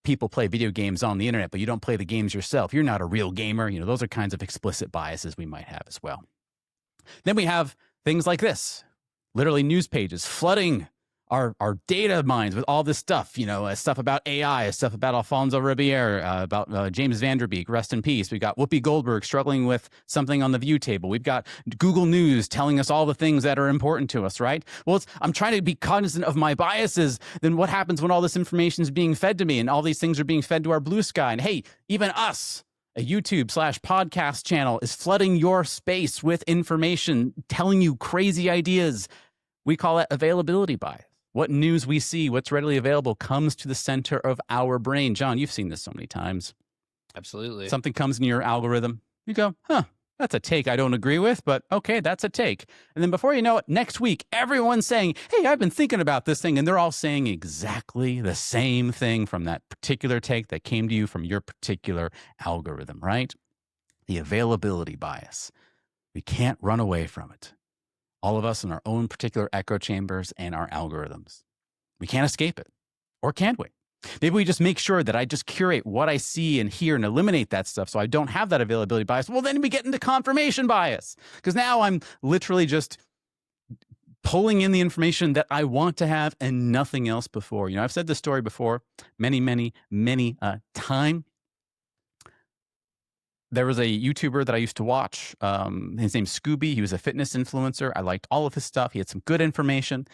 people play video games on the internet, but you don't play the games yourself. You're not a real gamer. Those are kinds of explicit biases we might have as well. Then we have things like this. Literally news pages flooding our data mines with all this stuff, stuff about AI, stuff about Alfonso Ribeiro, about James Van Der Beek, rest in peace. We've got Whoopi Goldberg struggling with something on the View table. We've got Google News telling us all the things that are important to us, right? Well, I'm trying to be cognizant of my biases. Then what happens when all this information is being fed to me and all these things are being fed to our blue sky? And hey, even us, a YouTube/podcast channel, is flooding your space with information, telling you crazy ideas. We call it availability bias. What news we see, what's readily available, comes to the center of our brain. John, you've seen this so many times. Absolutely. Something comes in your algorithm. You go, that's a take I don't agree with, but okay, that's a take. And then before you know it, next week, everyone's saying, hey, I've been thinking about this thing. And they're all saying exactly the same thing from that particular take that came to you from your particular algorithm, right? The availability bias. We can't run away from it. All of us in our own particular echo chambers and our algorithms. We can't escape it. Or can we? Maybe we just make sure that I just curate what I see and hear and eliminate that stuff so I don't have that availability bias. Well, then we get into confirmation bias, because now I'm literally just pulling in the information that I want to have and nothing else before. I've said this story before many times. There was a YouTuber that I used to watch. His name's Scooby. He was a fitness influencer. I liked all of his stuff. He had some good information.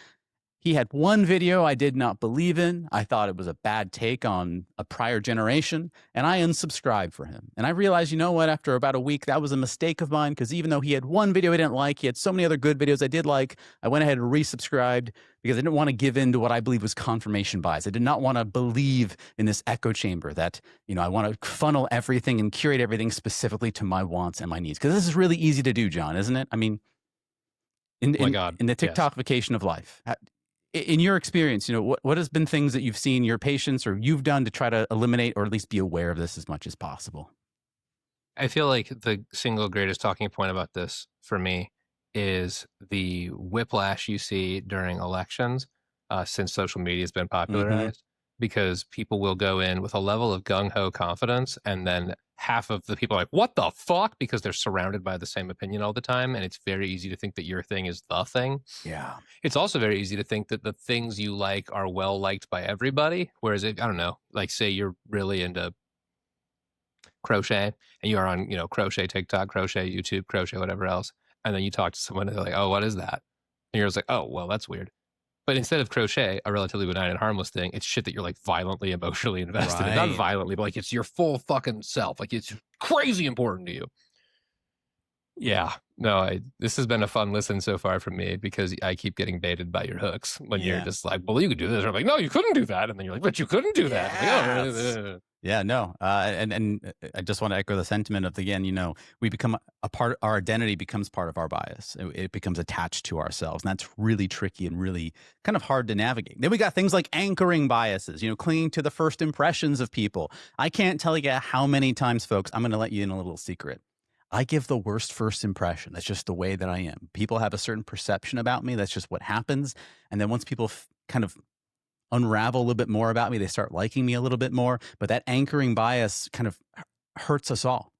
He had one video I did not believe in. I thought it was a bad take on a prior generation, and I unsubscribed for him. And I realized, after about a week, that was a mistake of mine, because even though he had one video I didn't like, he had so many other good videos I did like, I went ahead and resubscribed because I didn't want to give in to what I believe was confirmation bias. I did not want to believe in this echo chamber that, I want to funnel everything and curate everything specifically to my wants and my needs. Because this is really easy to do, John, isn't it? I mean, in the TikTokification of life. In your experience, what has been things that you've seen your patients or you've done to try to eliminate or at least be aware of this as much as possible? I feel like the single greatest talking point about this for me is the whiplash you see during elections since social media has been popularized. because people will go in with a level of gung-ho confidence, and then half of the people are like, what the fuck? Because they're surrounded by the same opinion all the time, and it's very easy to think that your thing is the thing. Yeah. It's also very easy to think that the things you like are well liked by everybody, whereas I don't know, like say you're really into crochet and you are on, crochet TikTok, crochet YouTube, crochet whatever else, and then you talk to someone and they're like, oh, what is that? And you're just like, oh, well, that's weird. But instead of crochet, a relatively benign and harmless thing, it's shit that you're like violently emotionally invested in. Not violently, but like it's your full fucking self. Like it's crazy important to you. Yeah. No, this has been a fun listen so far from me because I keep getting baited by your hooks when you're just like, well, you could do this. Or I'm like, no, you couldn't do that. And then you're like, but you couldn't do that. Yes. Like, Yeah, no. And I just want to echo the sentiment of, again, we become a part, our identity becomes part of our bias. It becomes attached to ourselves. And that's really tricky and really kind of hard to navigate. Then we got things like anchoring biases, clinging to the first impressions of people. I can't tell you how many times, folks, I'm going to let you in a little secret. I give the worst first impression. That's just the way that I am. People have a certain perception about me. That's just what happens. And then once people kind of unravel a little bit more about me, they start liking me a little bit more. But that anchoring bias kind of hurts us all.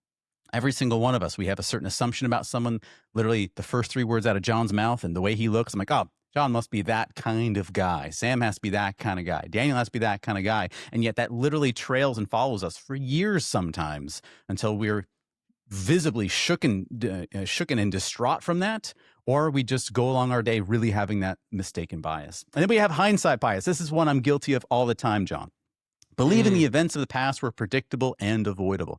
Every single one of us, we have a certain assumption about someone. Literally the first 3 words out of John's mouth and the way he looks, I'm like, oh, John must be that kind of guy. Sam has to be that kind of guy. Daniel has to be that kind of guy. And yet that literally trails and follows us for years sometimes until we're visibly shooken and distraught from that, or we just go along our day really having that mistaken bias. And then we have hindsight bias. This is one I'm guilty of all the time, John. Believing the events of the past were predictable and avoidable.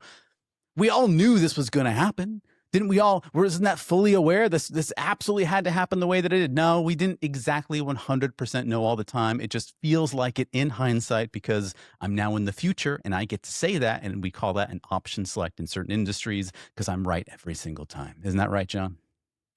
We all knew this was going to happen. Didn't we all? Wasn't that fully aware? This absolutely had to happen the way that it did. No, we didn't exactly 100% know all the time. It just feels like it in hindsight because I'm now in the future and I get to say that. And we call that an option select in certain industries because I'm right every single time. Isn't that right, John?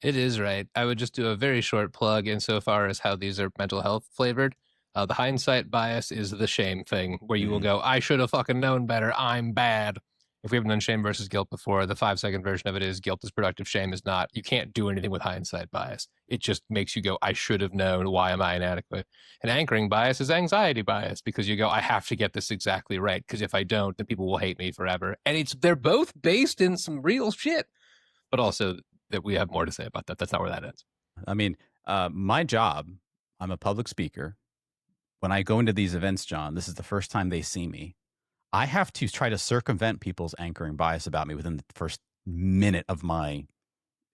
It is right. I would just do a very short plug insofar as how these are mental health flavored. The hindsight bias is the shame thing where you will go, I should have fucking known better. I'm bad. If we haven't done shame versus guilt before, the 5-second version of it is guilt is productive, shame is not. You can't do anything with hindsight bias. It just makes you go, I should have known. Why am I inadequate? And anchoring bias is anxiety bias because you go, I have to get this exactly right because if I don't, then people will hate me forever. And they're both based in some real shit, but also that we have more to say about that. That's not where that ends. I mean, my job, I'm a public speaker. When I go into these events, John, this is the first time they see me. I have to try to circumvent people's anchoring bias about me within the first minute of my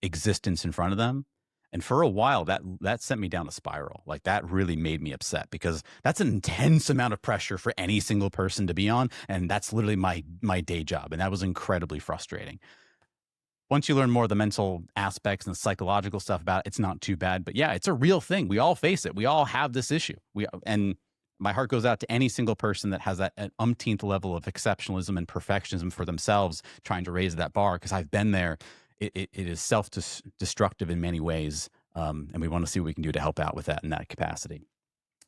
existence in front of them. And for a while, that sent me down a spiral. Like that really made me upset because that's an intense amount of pressure for any single person to be on. And that's literally my day job. And that was incredibly frustrating. Once you learn more of the mental aspects and the psychological stuff about it, it's not too bad. But yeah, it's a real thing. We all face it. We all have this issue. And my heart goes out to any single person that has that umpteenth level of exceptionalism and perfectionism for themselves, trying to raise that bar, because I've been there. It is self-destructive in many ways, and we want to see what we can do to help out with that in that capacity.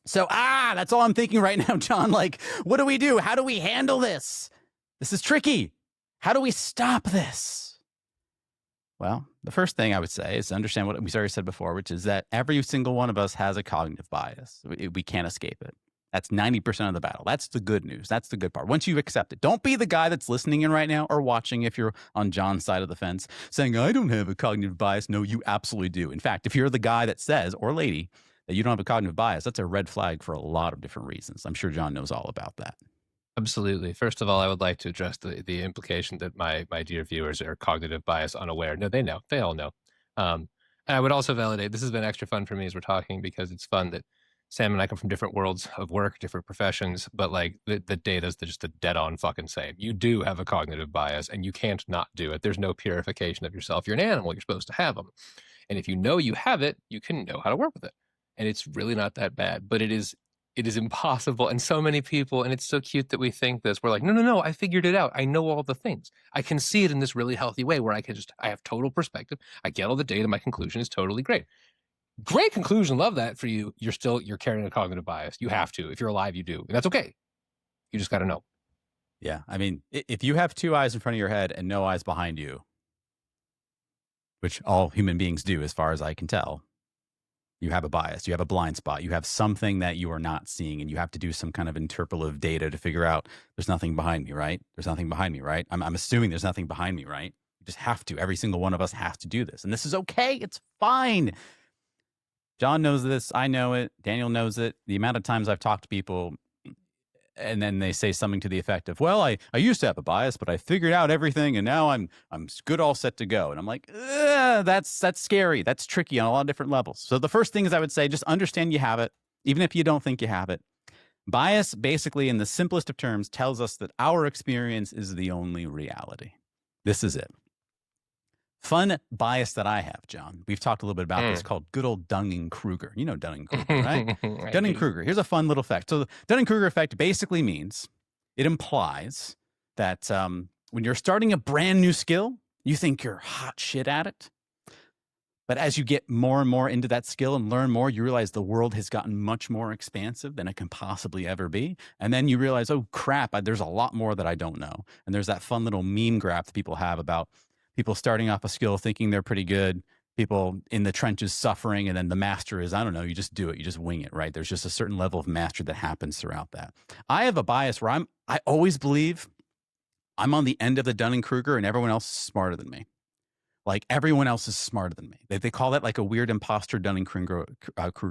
So, that's all I'm thinking right now, John. Like, what do we do? How do we handle this? This is tricky. How do we stop this? Well, the first thing I would say is to understand what we already said before, which is that every single one of us has a cognitive bias. We can't escape it. That's 90% of the battle. That's the good news. That's the good part. Once you accept it, don't be the guy that's listening in right now or watching if you're on John's side of the fence saying, I don't have a cognitive bias. No, you absolutely do. In fact, if you're the guy that says, or lady, that you don't have a cognitive bias, that's a red flag for a lot of different reasons. I'm sure John knows all about that. Absolutely. First of all, I would like to address the implication that my dear viewers are cognitive bias unaware. No, they know. They all know. And I would also validate, this has been extra fun for me as we're talking because it's fun that Sam and I come from different worlds of work, different professions, but like the data is just the dead on fucking same. You do have a cognitive bias and you can't not do it. There's no purification of yourself. You're an animal. You're supposed to have them. And if you know you have it, you can know how to work with it. And it's really not that bad, but it is impossible. And so many people, and it's so cute that we think this, we're like, no, I figured it out. I know all the things. I can see it in this really healthy way where I have total perspective. I get all the data. My conclusion is totally great. Great conclusion. Love that for you. You're carrying a cognitive bias. You have to. If you're alive, you do. And that's okay. You just got to know. Yeah. I mean, if you have 2 eyes in front of your head and no eyes behind you, which all human beings do, as far as I can tell, You have a bias, you have a blind spot, you have something that you are not seeing, and you have to do some kind of interpolative data to figure out there's nothing behind me, right? There's nothing behind me, right? I'm assuming there's nothing behind me, right? You just have to. Every single one of us has to do this. And this is okay. It's fine. John knows this. I know it. Daniel knows it. The amount of times I've talked to people and then they say something to the effect of, well, I used to have a bias, but I figured out everything and now I'm good, all set to go. And I'm like, that's scary. That's tricky on a lot of different levels. So the first thing is I would say, just understand you have it, even if you don't think you have it. Bias, basically, in the simplest of terms, tells us that our experience is the only reality. This is it. Fun bias that I have, John. We've talked a little bit about this, called good old Dunning-Kruger. You know Dunning-Kruger, right? Dunning-Kruger. Here's a fun little fact. So the Dunning-Kruger effect basically means, it implies that when you're starting a brand new skill, you think you're hot shit at it. But as you get more and more into that skill and learn more, you realize the world has gotten much more expansive than it can possibly ever be. And then you realize, oh crap, there's a lot more that I don't know. And there's that fun little meme graph that people have about people starting off a skill thinking they're pretty good, people in the trenches suffering, and then the master is, I don't know, you just do it, you just wing it, right? There's just a certain level of mastery that happens throughout that. I have a bias where I always believe I'm on the end of the Dunning-Kruger and everyone else is smarter than me. Like, everyone else is smarter than me. They call that like a weird imposter Dunning-Kruger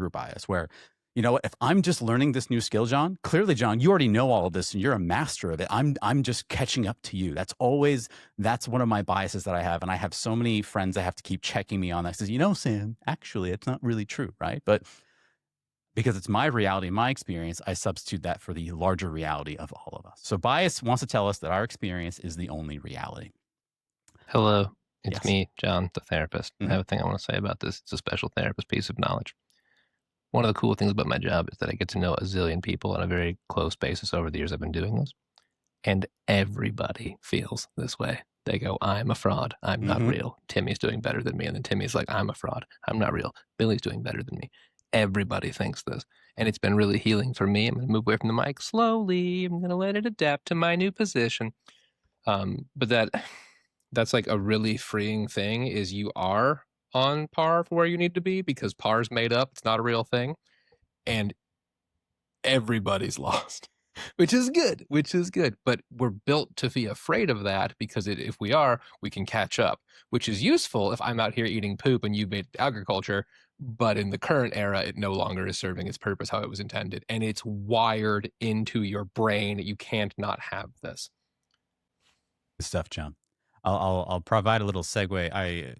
bias, where, you know, if I'm just learning this new skill, John, clearly, John, you already know all of this and you're a master of it. I'm just catching up to you. That's one of my biases that I have. And I have so many friends that have to keep checking me on that. Says, you know, Sam, actually, it's not really true, right? But because it's my reality, my experience, I substitute that for the larger reality of all of us. So bias wants to tell us that our experience is the only reality. Hello, it's Yes. me, John, the therapist. I have a thing I want to say about this. It's a special therapist piece of knowledge. One of the cool things about my job is that I get to know a zillion people on a very close basis over the years I've been doing this. And everybody feels this way. They go, I'm a fraud. I'm not real. Timmy's doing better than me. And then Timmy's like, I'm a fraud. I'm not real. Billy's doing better than me. Everybody thinks this. And it's been really healing for me. I'm going to move away from the mic slowly. I'm going to let it adapt to my new position. But that's like a really freeing thing, is you are on par for where you need to be, because par's made up. It's not a real thing. And everybody's lost, which is good. But we're built to be afraid of that, because if we are, we can catch up, which is useful if I'm out here eating poop and you've made agriculture. But in the current era, it no longer is serving its purpose how it was intended. And it's wired into your brain. You can't not have this. Good stuff, John. I'll provide a little segue.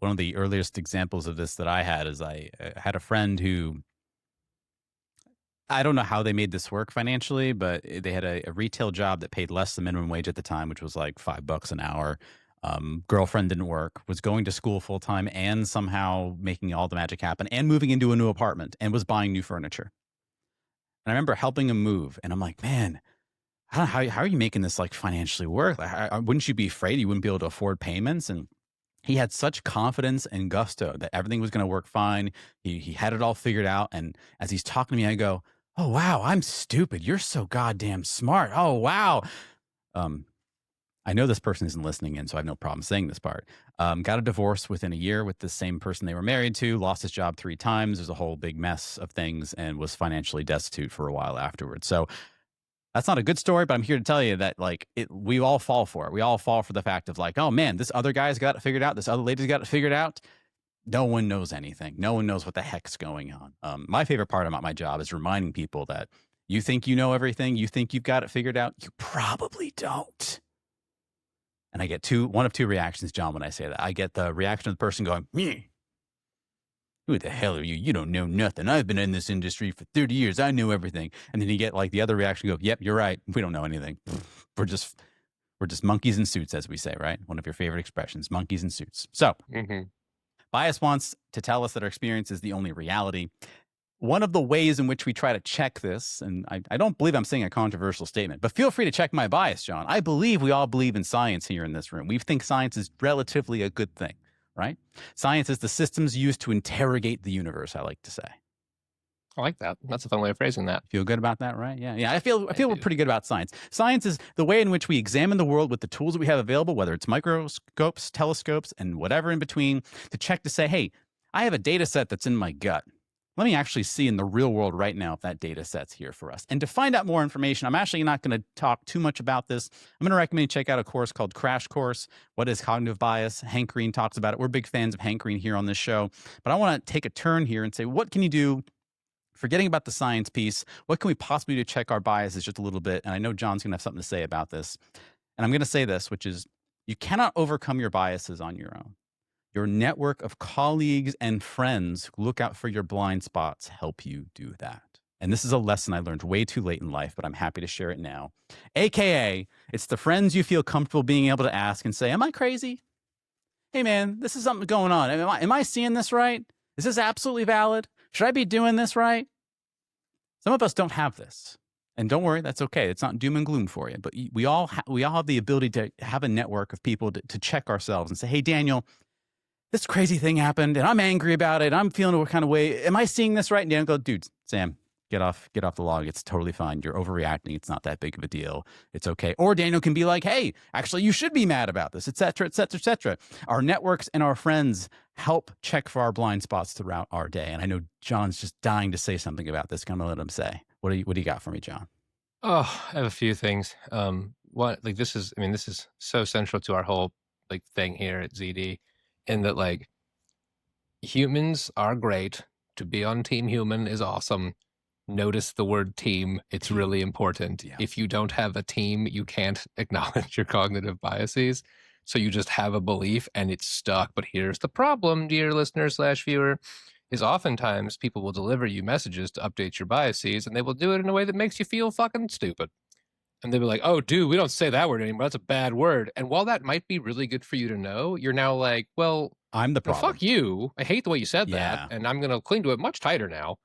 One of the earliest examples of this that I had is I had a friend who, I don't know how they made this work financially, but they had a retail job that paid less than minimum wage at the time, which was like $5 an hour. Girlfriend didn't work, was going to school full time and somehow making all the magic happen, and moving into a new apartment, and was buying new furniture. And I remember helping him move, and I'm like, man, I don't know, how are you making this like financially work? Like, wouldn't you be afraid you wouldn't be able to afford payments? And he had such confidence and gusto that everything was going to work fine. He had it all figured out. And as he's talking to me, I go, oh, wow, I'm stupid. You're so goddamn smart. Oh, wow. I know this person isn't listening in, so I have no problem saying this part. Got a divorce within a year with the same person they were married to, lost his job 3 times. There's a whole big mess of things, and was financially destitute for a while afterwards. So that's not a good story, but I'm here to tell you that we all fall for it. We all fall for the fact of like, oh man, this other guy's got it figured out. This other lady's got it figured out. No one knows anything. No one knows what the heck's going on. My favorite part about my job is reminding people that you think you know everything. You think you've got it figured out. You probably don't. And I get one of two reactions, John, when I say that. I get the reaction of the person going, me. Who the hell are you? You don't know nothing. I've been in this industry for 30 years. I know everything. And then you get like the other reaction, go, yep, you're right. We don't know anything. We're just monkeys in suits, as we say, right? One of your favorite expressions, monkeys in suits. So bias wants to tell us that our experience is the only reality. One of the ways in which we try to check this, and I don't believe I'm saying a controversial statement, but feel free to check my bias, John. I believe we all believe in science here in this room. We think science is relatively a good thing. Right? Science is the systems used to interrogate the universe, I like to say. I like that. That's a fun way of phrasing that. Feel good about that, right? Yeah. I feel we're pretty good about science. Science is the way in which we examine the world with the tools that we have available, whether it's microscopes, telescopes, and whatever in between, to check to say, hey, I have a data set that's in my gut. let me actually see in the real world right now if that data set's here for us. And to find out more information, I'm actually not going to talk too much about this. I'm going to recommend you check out a course called Crash Course, What is Cognitive Bias? Hank Green talks about it. We're big fans of Hank Green here on this show. But I want to take a turn here and say, what can you do? Forgetting about the science piece, what can we possibly do to check our biases just a little bit? And I know John's going to have something to say about this. And I'm going to say this, which is you cannot overcome your biases on your own. Your network of colleagues and friends who look out for your blind spots help you do that. And this is a lesson I learned way too late in life, but I'm happy to share it now. AKA, it's the friends you feel comfortable being able to ask and say, am I crazy? Hey man, this is something going on. Am I seeing this right? Is this absolutely valid? Should I be doing this right? Some of us don't have this. And don't worry, that's okay. It's not doom and gloom for you. But we all have the ability to have a network of people to check ourselves and say, hey, Daniel, this crazy thing happened and I'm angry about it. I'm feeling a kind of way. Am I seeing this right? And Dan go, dude, Sam, get off the log. It's totally fine. You're overreacting. It's not that big of a deal. It's okay. Or Daniel can be like, hey, actually, you should be mad about this, et cetera, et cetera, et cetera. Our networks and our friends help check for our blind spots throughout our day. And I know John's just dying to say something about this. I'm going to let him say. What do you got for me, John? Oh, I have a few things. This is so central to our whole thing here at ZD. And that humans are great. To be on Team Human is awesome. Notice the word team. It's really important. Yeah. If you don't have a team, you can't acknowledge your cognitive biases. So you just have a belief and it's stuck. But here's the problem, dear listener/viewer, is oftentimes people will deliver you messages to update your biases and they will do it in a way that makes you feel fucking stupid. And they'll be like, oh, dude, we don't say that word anymore. That's a bad word. And while that might be really good for you to know, you're now like, well, I'm the problem. Fuck you. I hate the way you said that. And I'm going to cling to it much tighter now.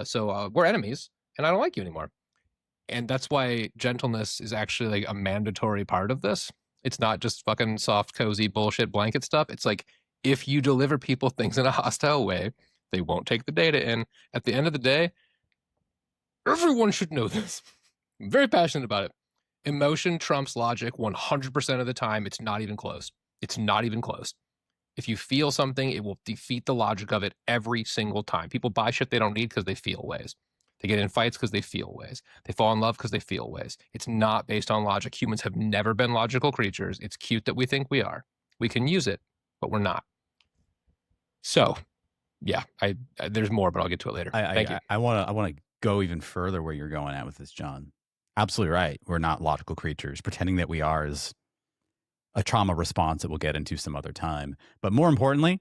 So we're enemies and I don't like you anymore. And that's why gentleness is actually a mandatory part of this. It's not just fucking soft, cozy bullshit blanket stuff. It's if you deliver people things in a hostile way, they won't take the data in. At the end of the day, everyone should know this. I'm very passionate about it. Emotion trumps logic 100% of the time. It's not even close. It's not even close. If you feel something, it will defeat the logic of it every single time. People buy shit they don't need because they feel ways. They get in fights because they feel ways. They fall in love because they feel ways. It's not based on logic. Humans have never been logical creatures. It's cute that we think we are. We can use it, but we're not. So, yeah, there's more, but I'll get to it later. Thank you. I want to go even further where you're going at with this, John. Absolutely right. We're not logical creatures. Pretending that we are is a trauma response that we'll get into some other time. But more importantly,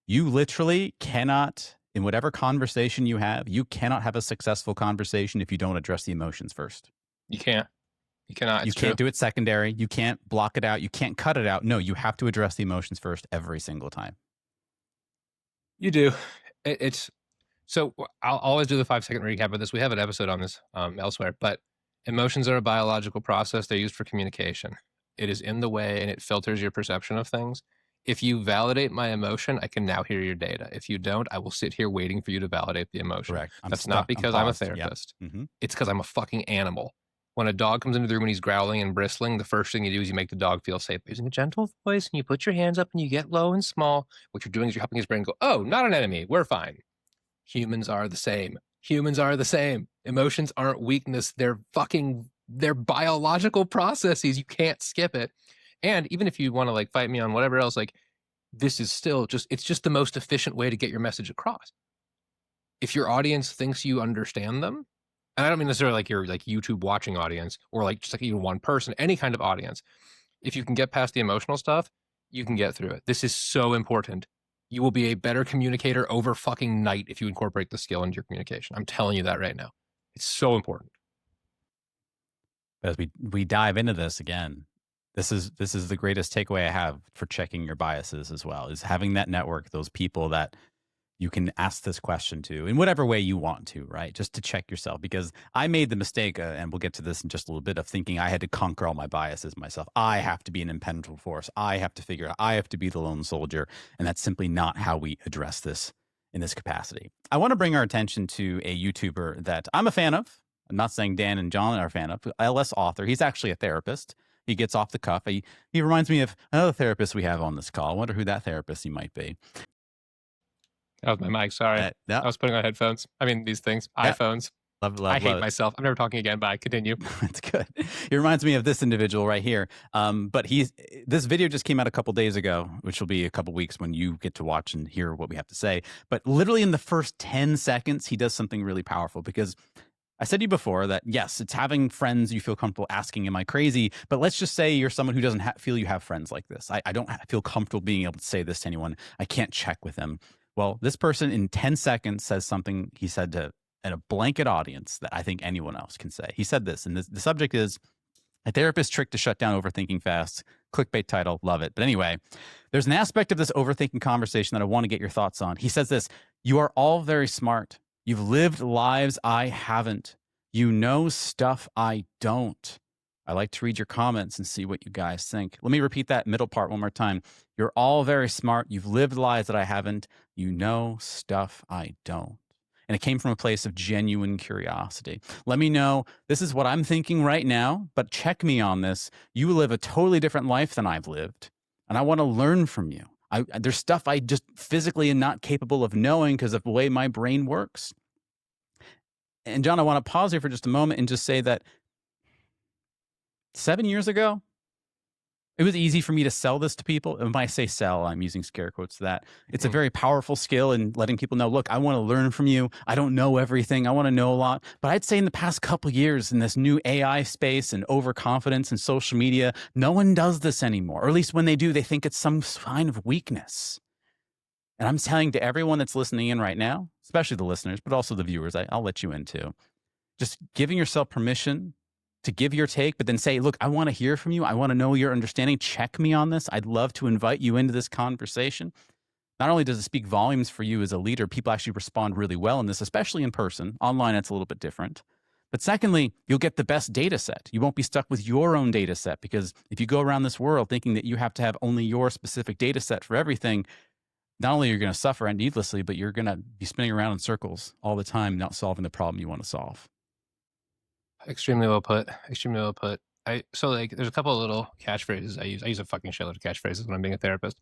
you literally cannot, in whatever conversation you cannot have a successful conversation if you don't address the emotions first. You can't. You cannot. You can't do it secondary. You can't block it out. You can't cut it out. No, you have to address the emotions first every single time. You do. So I'll always do the 5-second recap of this. We have an episode on this elsewhere, but emotions are a biological process. They're used for communication. It is in the way and it filters your perception of things. If you validate my emotion, I can now hear your data. If you don't, I will sit here waiting for you to validate the emotion. Correct. That's not because I'm a therapist. Yep. Mm-hmm. It's because I'm a fucking animal. When a dog comes into the room and he's growling and bristling, the first thing you do is you make the dog feel safe. Using a gentle voice and you put your hands up and you get low and small. What you're doing is you're helping his brain go, oh, not an enemy. We're fine. Humans are the same. Humans are the same. Emotions aren't weakness. They're biological processes. You can't skip it. And even if you want to fight me on whatever else, this is still it's just the most efficient way to get your message across. If your audience thinks you understand them, and I don't mean necessarily your YouTube watching audience or just even one person, any kind of audience, if you can get past the emotional stuff, you can get through it. This is so important. You will be a better communicator over fucking night if you incorporate the skill into your communication. I'm telling you that right now. It's so important. As we dive into this again, this is the greatest takeaway I have for checking your biases as well, is having that network, those people that you can ask this question to in whatever way you want to, right? Just to check yourself, because I made the mistake, and we'll get to this in just a little bit, of thinking I had to conquer all my biases myself. I have to be an impenetrable force. I have to figure out, I have to be the lone soldier. And that's simply not how we address this in this capacity. I want to bring our attention to a YouTuber that I'm a fan of. I'm not saying Dan and John are a fan of. LS Author. He's actually a therapist. He gets off the cuff. He reminds me of another therapist we have on this call. I wonder who that therapist he might be. That was my mic. Sorry. No, I was putting on headphones. I mean, these things, Yeah. iPhones. love I hate it. myself. I'm never talking again. Bye. Continue. That's good. It reminds me of this individual right here. But this video just came out a couple days ago, which will be a couple weeks when you get to watch and hear what we have to say. But literally in the first 10 seconds, he does something really powerful, because I said to you before that, yes, it's having friends you feel comfortable asking, am I crazy? But let's just say you're someone who doesn't feel you have friends like this. I don't feel comfortable being able to say this to anyone. I can't check with them. Well, this person in 10 seconds says something he said to a blanket audience that I think anyone else can say. He said this, and the subject is a therapist's trick to shut down overthinking fast. Clickbait title, love it. But anyway, there's an aspect of this overthinking conversation that I want to get your thoughts on. He says this: you are all very smart. You've lived lives I haven't. You know stuff I don't. I like to read your comments and see what you guys think. Let me repeat that middle part one more time. You're all very smart. You've lived lives that I haven't. You know stuff I don't. And it came from a place of genuine curiosity. Let me know, this is what I'm thinking right now, but check me on this. You live a totally different life than I've lived, and I want to learn from you. There's stuff I just physically am not capable of knowing because of the way my brain works. And John, I want to pause here for just a moment and just say that 7 years ago, it was easy for me to sell this to people. And when I say sell, I'm using scare quotes to that. It's a very powerful skill in letting people know, look, I want to learn from you. I don't know everything. I want to know a lot. But I'd say in the past couple of years in this new AI space and overconfidence and social media, no one does this anymore. Or at least when they do, they think it's some sign of weakness. And I'm telling to everyone that's listening in right now, especially the listeners, but also the viewers, I'll let you in too. Just giving yourself permission to give your take, but then say, look, I want to hear from you. I want to know your understanding. Check me on this. I'd love to invite you into this conversation. Not only does it speak volumes for you as a leader, people actually respond really well in this, especially in person. Online, it's a little bit different. But secondly, you'll get the best data set. You won't be stuck with your own data set, because if you go around this world thinking that you have to have only your specific data set for everything, not only are you going to suffer needlessly, but you're going to be spinning around in circles all the time, not solving the problem you want to solve. Extremely well put. Extremely well put. So like, there's a couple of little catchphrases I use. I use a fucking shitload of catchphrases when I'm being a therapist.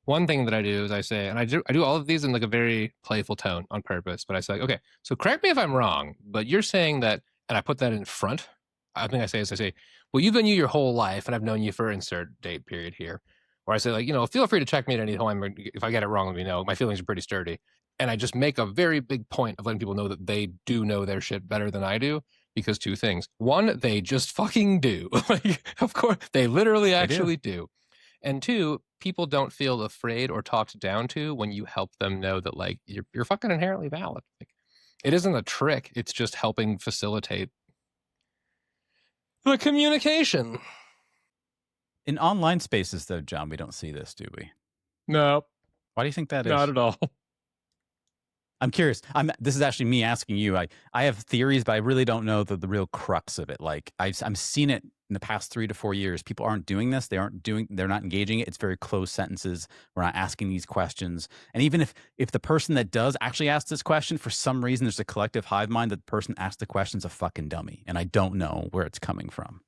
One thing that I do is I say, and I do all of these in like a very playful tone on purpose, but I say, okay, so correct me if I'm wrong, but you're saying that, and I put that in front. I think I say, well, you've been you your whole life, and I've known you for insert date period here. Or I say, like, feel free to check me at any time. If I get it wrong, let me know. My feelings are pretty sturdy. And I just make a very big point of letting people know that they do know their shit better than I do. Because two things. One, they just fucking do. Like, of course, they literally actually do. And two, people don't feel afraid or talked down to when you help them know that, like, you're fucking inherently valid. Like, it isn't a trick. It's just helping facilitate the communication. In online spaces, though, John, we don't see this, do we? No. Why do you think that is? Not at all. I'm curious. This is actually me asking you. I have theories, but I really don't know the real crux of it. Like, I've seen it in the past 3 to 4 years. People aren't doing this. They're not engaging it. It's very closed sentences. We're not asking these questions. And even if the person that does actually ask this question, for some reason, there's a collective hive mind that the person asked the question's a fucking dummy. And I don't know where it's coming from.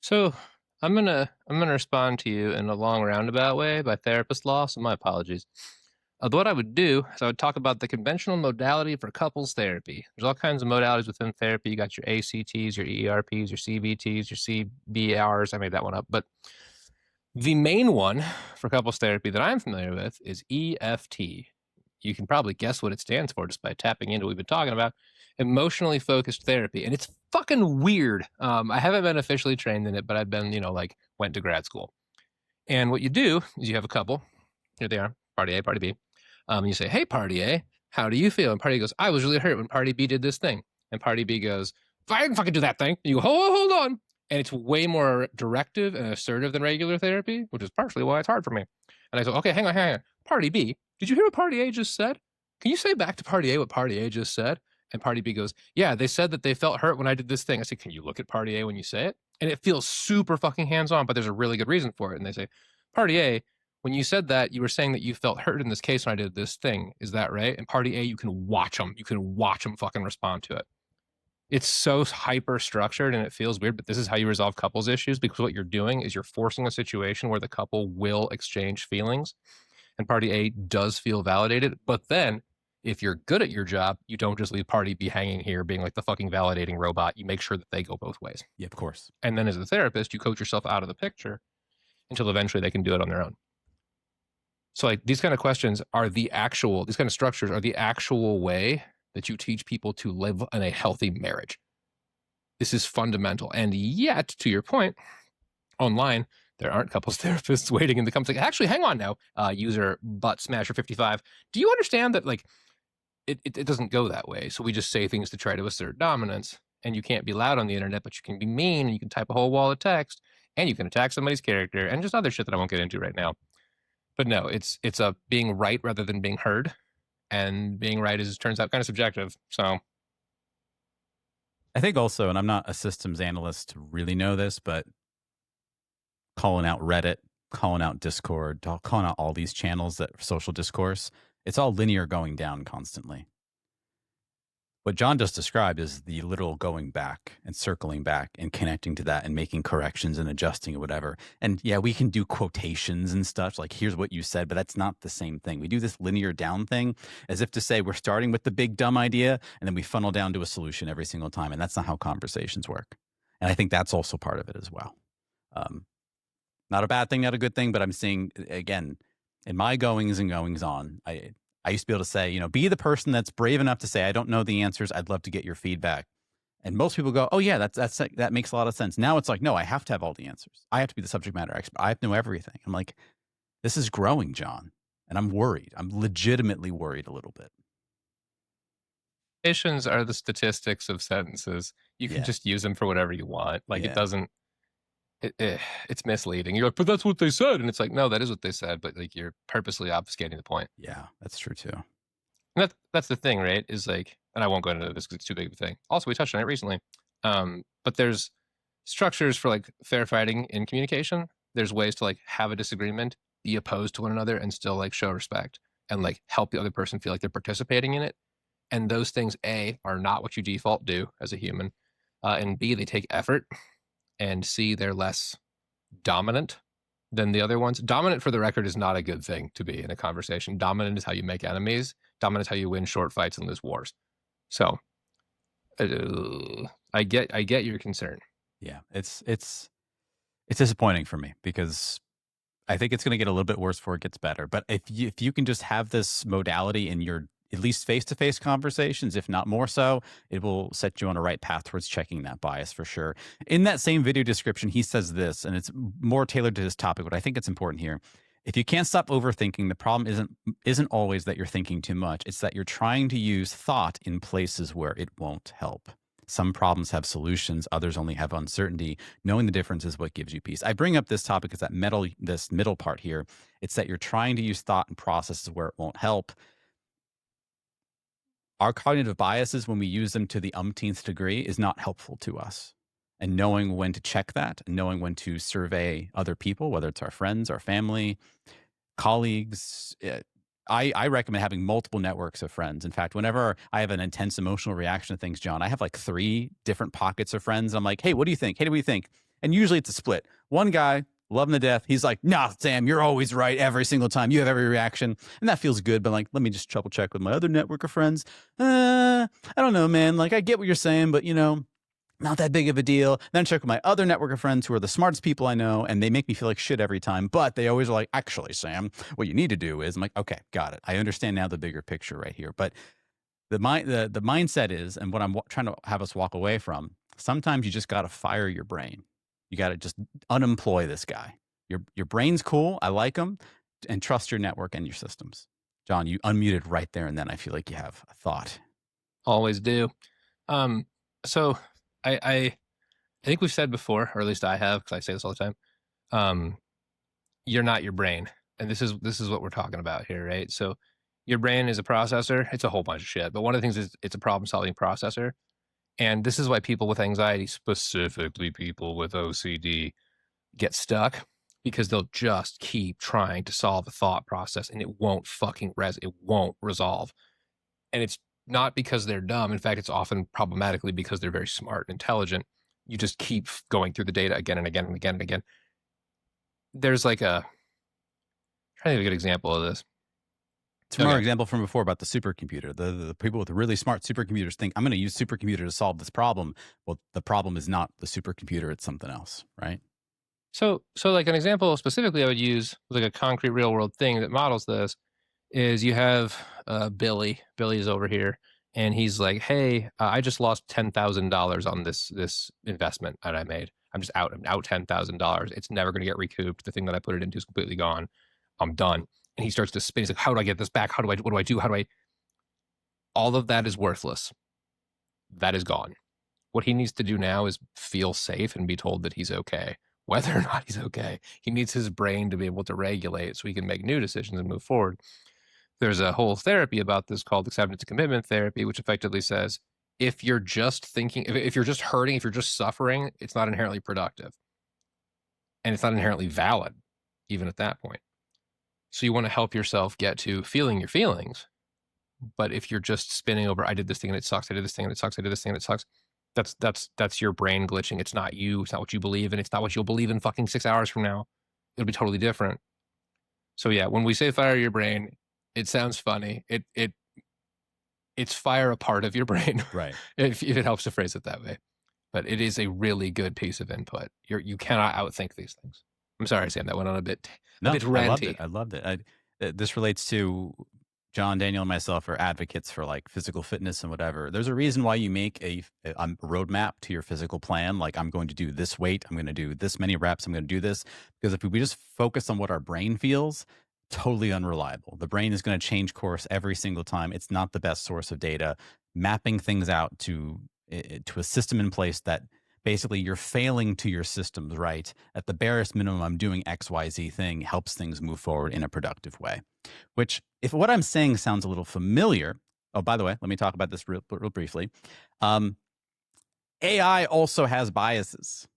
So I'm gonna respond to you in a long roundabout way by therapist law. So my apologies. What I would do is I would talk about the conventional modality for couples therapy. There's all kinds of modalities within therapy. You got your ACTs, your ERPs, your CBTs, your CBRs. I made that one up. But the main one for couples therapy that I'm familiar with is EFT. You can probably guess what it stands for just by tapping into what we've been talking about. Emotionally focused therapy. And it's fucking weird. I haven't been officially trained in it, but I've been, went to grad school. And what you do is you have a couple. Here they are, party A, party B. You say, hey, party A, how do you feel? And party A goes, I was really hurt when party B did this thing. And party B goes, I didn't fucking do that thing. And you go, hold on. And it's way more directive and assertive than regular therapy, which is partially why it's hard for me. And I go, okay, hang on. Party B, did you hear what party A just said? Can you say back to party A what party A just said? And party B goes, yeah, they said that they felt hurt when I did this thing. I say, can you look at party A when you say it? And it feels super fucking hands-on, but there's a really good reason for it. And they say, party A, when you said that, you were saying that you felt hurt in this case when I did this thing. Is that right? And party A, you can watch them. You can watch them fucking respond to it. It's so hyper structured and it feels weird, but this is how you resolve couples issues, because what you're doing is you're forcing a situation where the couple will exchange feelings. and party A does feel validated. But then if you're good at your job, you don't just leave party B hanging here being like the fucking validating robot. You make sure that they go both ways. Yeah, of course. And then as a therapist, you coach yourself out of the picture until eventually they can do it on their own. So like these kind of questions are these kind of structures are the actual way that you teach people to live in a healthy marriage. This is fundamental. And yet, to your point, online, there aren't couples therapists waiting in the comments like, actually, hang on now, user butt smasher 55. Do you understand that like it doesn't go that way? So we just say things to try to assert dominance, and you can't be loud on the internet, but you can be mean, and you can type a whole wall of text, and you can attack somebody's character, and just other shit that I won't get into right now. But no, it's a being right rather than being heard, and being right turns out kind of subjective. So I think also, and I'm not a systems analyst to really know this, but calling out Reddit, calling out Discord, calling out all these channels that social discourse, it's all linear going down constantly. What John just described is the literal going back and circling back and connecting to that and making corrections and adjusting or whatever. And yeah, we can do quotations and stuff like, here's what you said, but that's not the same thing. We do this linear down thing as if to say we're starting with the big dumb idea and then we funnel down to a solution every single time. And that's not how conversations work. And I think that's also part of it as well. Not a bad thing, not a good thing, but I'm seeing, again, in my goings and goings on, I used to be able to say, you know, be the person that's brave enough to say, I don't know the answers. I'd love to get your feedback. And most people go, oh yeah, that makes a lot of sense. Now it's like, no, I have to have all the answers. I have to be the subject matter expert. I have to know everything. I'm like, this is growing, John. And I'm worried. I'm legitimately worried a little bit. Quotations are the statistics of sentences. You can just use them for whatever you want. Like it doesn't, it's misleading. You're like, but that's what they said. And it's like, no, that is what they said. But like you're purposely obfuscating the point. Yeah, that's true too. And that's the thing, right? Is like, and I won't go into this because it's too big of a thing. Also, we touched on it recently. But there's structures for like fair fighting in communication. There's ways to like have a disagreement, be opposed to one another, and still like show respect and like help the other person feel like they're participating in it. And those things, A, are not what you default do as a human. And B, they take effort. And C, they're less dominant than the other ones. Dominant, for the record, is not a good thing to be in a conversation. Dominant is how you make enemies. Dominant is how you win short fights and lose wars. So I get your concern. Yeah, it's disappointing for me because I think it's going to get a little bit worse before it gets better. But if you can just have this modality in your at least face-to-face conversations, if not more so, it will set you on a right path towards checking that bias for sure. In that same video description, he says this, and it's more tailored to this topic, but I think it's important here. If you can't stop overthinking, the problem isn't always that you're thinking too much. It's that you're trying to use thought in places where it won't help. Some problems have solutions, others only have uncertainty. Knowing the difference is what gives you peace. I bring up this topic because this middle part here, it's that you're trying to use thought and processes where it won't help. Our cognitive biases, when we use them to the umpteenth degree, is not helpful to us. And knowing when to check that, and knowing when to survey other people, whether it's our friends, our family, colleagues, I recommend having multiple networks of friends. In fact, whenever I have an intense emotional reaction to things, John, I have like 3 different pockets of friends. I'm like, hey, what do you think? Hey, what do you think? And usually it's a split. One guy, love him to death. He's like, nah, Sam, you're always right every single time. You have every reaction. And that feels good. But like, let me just triple check with my other network of friends. I don't know, man. Like, I get what you're saying, but you know, not that big of a deal. Then I check with my other network of friends who are the smartest people I know, and they make me feel like shit every time. But they always are like, actually, Sam, what you need to do is, I'm like, okay, got it. I understand now the bigger picture right here. But the mindset is, and what I'm trying to have us walk away from, sometimes you just got to fire your brain. You got to just unemploy this guy. Your brain's cool. I like him. And trust your network and your systems. John, you unmuted right there, and then I feel like you have a thought. Always do. So I think we've said before, or at least I have, because I say this all the time. You're not your brain, and this is what we're talking about here, right? So your brain is a processor. It's a whole bunch of shit, but one of the things is it's a problem-solving processor. And this is why people with anxiety, specifically people with OCD, get stuck, because they'll just keep trying to solve a thought process and it won't fucking it won't resolve. And it's not because they're dumb. In fact, it's often problematically because they're very smart and intelligent. You just keep going through the data again and again and again and again. There's like a trying to think of a good example of this. It's more example from before about the supercomputer. The people with really smart supercomputers think, I'm going to use supercomputer to solve this problem. Well, the problem is not the supercomputer, it's something else, right? So like an example specifically I would use, like a concrete real world thing that models this, is you have Billy. Billy's over here, and he's like, hey, I just lost $10,000 on this investment that I made. I'm just out $10,000. It's never going to get recouped. The thing that I put it into is completely gone. I'm done. And he starts to spin. He's like, how do I get this back? What do I do? All of that is worthless. That is gone. What he needs to do now is feel safe and be told that he's okay. Whether or not he's okay, he needs his brain to be able to regulate so he can make new decisions and move forward. There's a whole therapy about this called acceptance and commitment therapy, which effectively says, if you're just thinking, if you're just hurting, if you're just suffering, it's not inherently productive. And it's not inherently valid, even at that point. So you want to help yourself get to feeling your feelings. But if you're just spinning over, I did this thing and it sucks, I did this thing and it sucks, I did this thing and it sucks, that's your brain glitching. It's not you. It's not what you believe in. It's not what you'll believe in fucking 6 hours from now. It'll be totally different. So yeah, when we say fire your brain, it sounds funny. It's fire a part of your brain, right? if it helps to phrase it that way. But it is a really good piece of input. You cannot outthink these things. I'm sorry, Sam, that went on a bit ranty. I loved it. This relates to John, Daniel, and myself are advocates for like physical fitness and whatever. There's a reason why you make a roadmap to your physical plan. Like, I'm going to do this weight. I'm going to do this many reps. I'm going to do this. Because if we just focus on what our brain feels, totally unreliable. The brain is going to change course every single time. It's not the best source of data. Mapping things out to a system in place that basically you're failing to your systems, right? At the barest minimum, I'm doing XYZ thing helps things move forward in a productive way. Which, if what I'm saying sounds a little familiar, oh, by the way, let me talk about this real briefly. AI also has biases.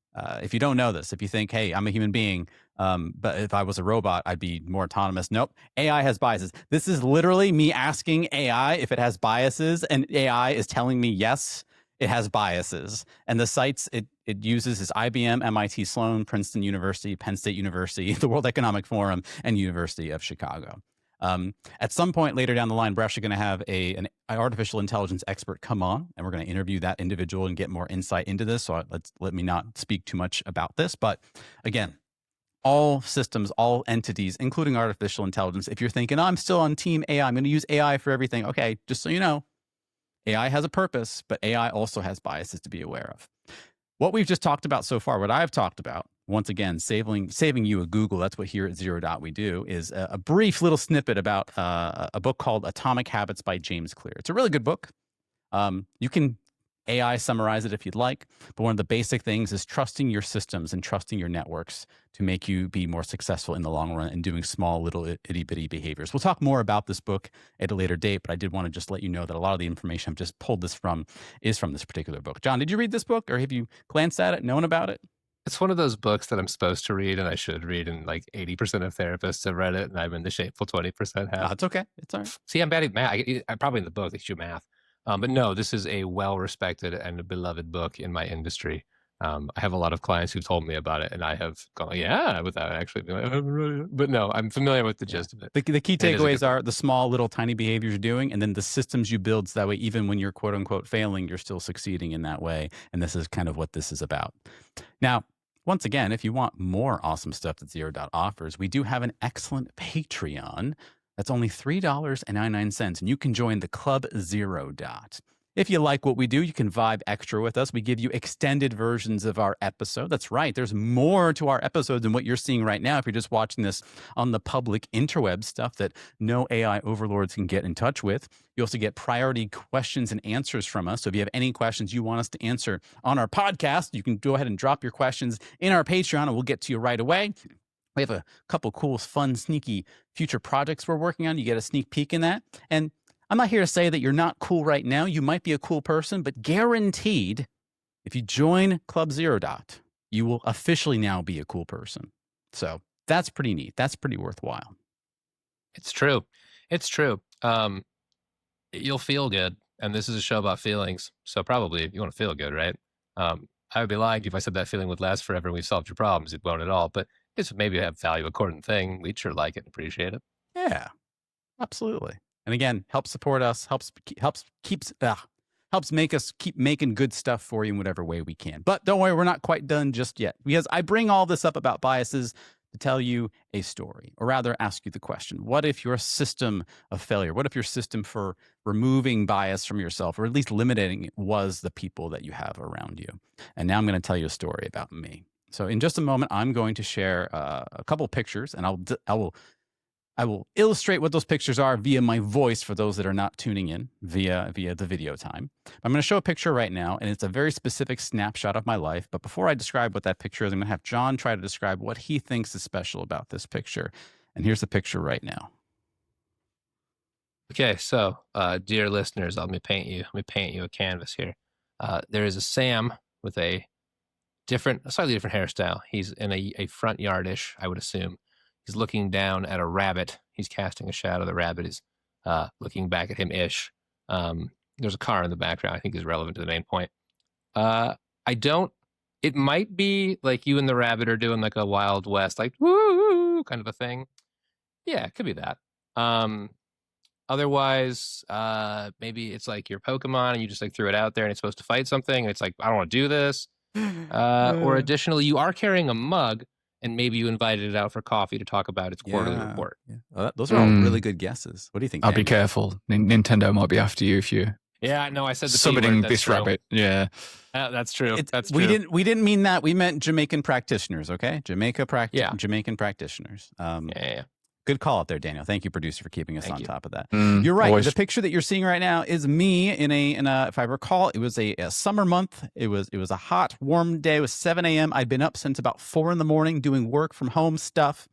If you don't know this, if you think, hey, I'm a human being, but if I was a robot, I'd be more autonomous. Nope. AI has biases. This is literally me asking AI if it has biases, and AI is telling me, yes, it has biases. And the sites it uses is IBM, MIT Sloan, Princeton University, Penn State University, the World Economic Forum, and University of Chicago. At some point later down the line, we're actually going to have an artificial intelligence expert come on, and we're going to interview that individual and get more insight into this. So let me not speak too much about this. But again, all systems, all entities, including artificial intelligence, if you're thinking, oh, I'm still on team AI, I'm going to use AI for everything. Okay, just so you know, AI has a purpose, but AI also has biases to be aware of. What we've just talked about so far, what I've talked about, once again, saving you a Google, that's what here at Zero Dot we do, is a brief little snippet about a book called Atomic Habits by James Clear. It's a really good book. You can AI summarize it if you'd like, but one of the basic things is trusting your systems and trusting your networks to make you be more successful in the long run and doing small little itty-bitty behaviors. We'll talk more about this book at a later date, but I did want to just let you know that a lot of the information I've just pulled this from is from this particular book. John, did you read this book, or have you glanced at it, known about it? It's one of those books that I'm supposed to read and I should read, and like 80% of therapists have read it, and I'm in the shameful 20% have. It's okay. It's all right. See, I'm bad at math. I'm probably in the book, they teach you math. But no, this is a well-respected and a beloved book in my industry. I have a lot of clients who've told me about it, and I have gone, yeah, without actually being like, I haven't read it. But no, I'm familiar with the gist of it. The key takeaways are the small, little, tiny behaviors you're doing, and then the systems you build so that way, even when you're quote unquote failing, you're still succeeding in that way. And this is kind of what this is about. Now, once again, if you want more awesome stuff that Zero Dot offers, we do have an excellent Patreon. That's only $3.99, and you can join the Club Zero Dot. If you like what we do, you can vibe extra with us. We give you extended versions of our episode. That's right. There's more to our episodes than what you're seeing right now if you're just watching this on the public interweb, stuff that no AI overlords can get in touch with. You also get priority questions and answers from us. So if you have any questions you want us to answer on our podcast, you can go ahead and drop your questions in our Patreon, and we'll get to you right away. We have a couple cool, fun, sneaky future projects we're working on. You get a sneak peek in that. And I'm not here to say that you're not cool right now. You might be a cool person, but guaranteed, if you join Club Zero Dot, you will officially now be a cool person. So that's pretty neat. That's pretty worthwhile. It's true. It's true. You'll feel good. And this is a show about feelings. So probably you want to feel good, right? I would be lying if I said that feeling would last forever and we solved your problems. It won't at all. But It's maybe a value according thing. We'd sure like it and appreciate it. Yeah, absolutely. And again, helps support us, helps make us keep making good stuff for you in whatever way we can. But don't worry, we're not quite done just yet, because I bring all this up about biases to tell you a story, or rather ask you the question: what if your system of failure, what if your system for removing bias from yourself, or at least limiting it, was the people that you have around you? And now I'm going to tell you a story about me. So in just a moment, I'm going to share a couple pictures, and I will illustrate what those pictures are via my voice for those that are not tuning in via the video time. I'm going to show a picture right now, and it's a very specific snapshot of my life. But before I describe what that picture is, I'm going to have John try to describe what he thinks is special about this picture. And here's the picture right now. Okay, so dear listeners, let me paint you a canvas here. There is a Sam with a slightly different hairstyle. He's in a front yardish, I would assume. He's looking down at a rabbit. He's casting a shadow. The rabbit is looking back at him-ish. There's a car in the background I think is relevant to the main point. It might be like you and the rabbit are doing like a Wild West, like woo kind of a thing. Yeah, it could be that. Otherwise, maybe it's like your Pokemon and you just like threw it out there and it's supposed to fight something. And it's like, I don't want to do this. Or additionally, you are carrying a mug, and maybe you invited it out for coffee to talk about its quarterly report. Yeah. Well, those are all really good guesses. What do you think? I'll be careful. Nintendo might be after you if you. Yeah, no, I said the summoning P word, this rabbit. Yeah, that's true. That's true. We didn't mean that. We meant Jamaican practitioners. Okay, Jamaican practitioners. Yeah. Good call up there, Daniel. Thank you, producer, for keeping us on top of that. You're right. Always. The picture that you're seeing right now is me in a if I recall, it was a summer month. It was a hot, warm day. It was 7 a.m. I'd been up since about 4 a.m. doing work from home stuff.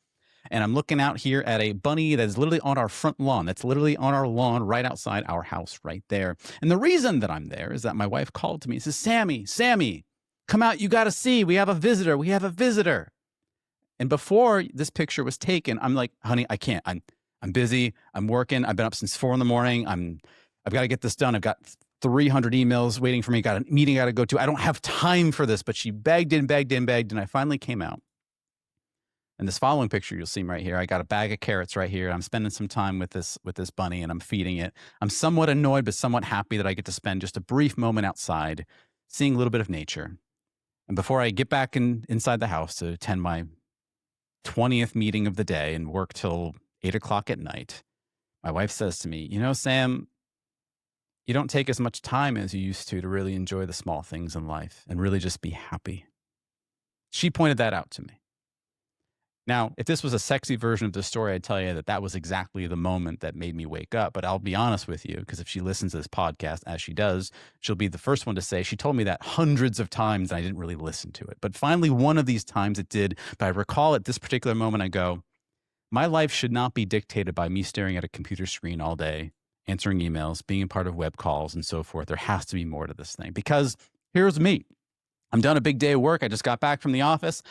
And I'm looking out here at a bunny that is literally on our front lawn. That's literally on our lawn right outside our house right there. And the reason that I'm there is that my wife called to me and says, Sammy, come out. You got to see. We have a visitor. And before this picture was taken, I'm like, honey, I can't. I'm busy. I'm working. I've been up since 4 a.m. I've got to get this done. I've got 300 emails waiting for me. Got a meeting I got to go to. I don't have time for this. But she begged, and I finally came out. And this following picture you'll see right here, I got a bag of carrots right here. I'm spending some time with this bunny, and I'm feeding it. I'm somewhat annoyed, but somewhat happy that I get to spend just a brief moment outside, seeing a little bit of nature. And before I get back inside the house to attend my 20th meeting of the day and work till 8 o'clock at night, my wife says to me, Sam, you don't take as much time as you used to really enjoy the small things in life and really just be happy. She pointed that out to me. Now, if this was a sexy version of the story, I'd tell you that was exactly the moment that made me wake up. But I'll be honest with you, because if she listens to this podcast, as she does, she'll be the first one to say she told me that hundreds of times and I didn't really listen to it. But finally, one of these times it did. But I recall at this particular moment, I go, my life should not be dictated by me staring at a computer screen all day, answering emails, being a part of web calls and so forth. There has to be more to this thing, because here's me. I'm done a big day of work. I just got back from the office.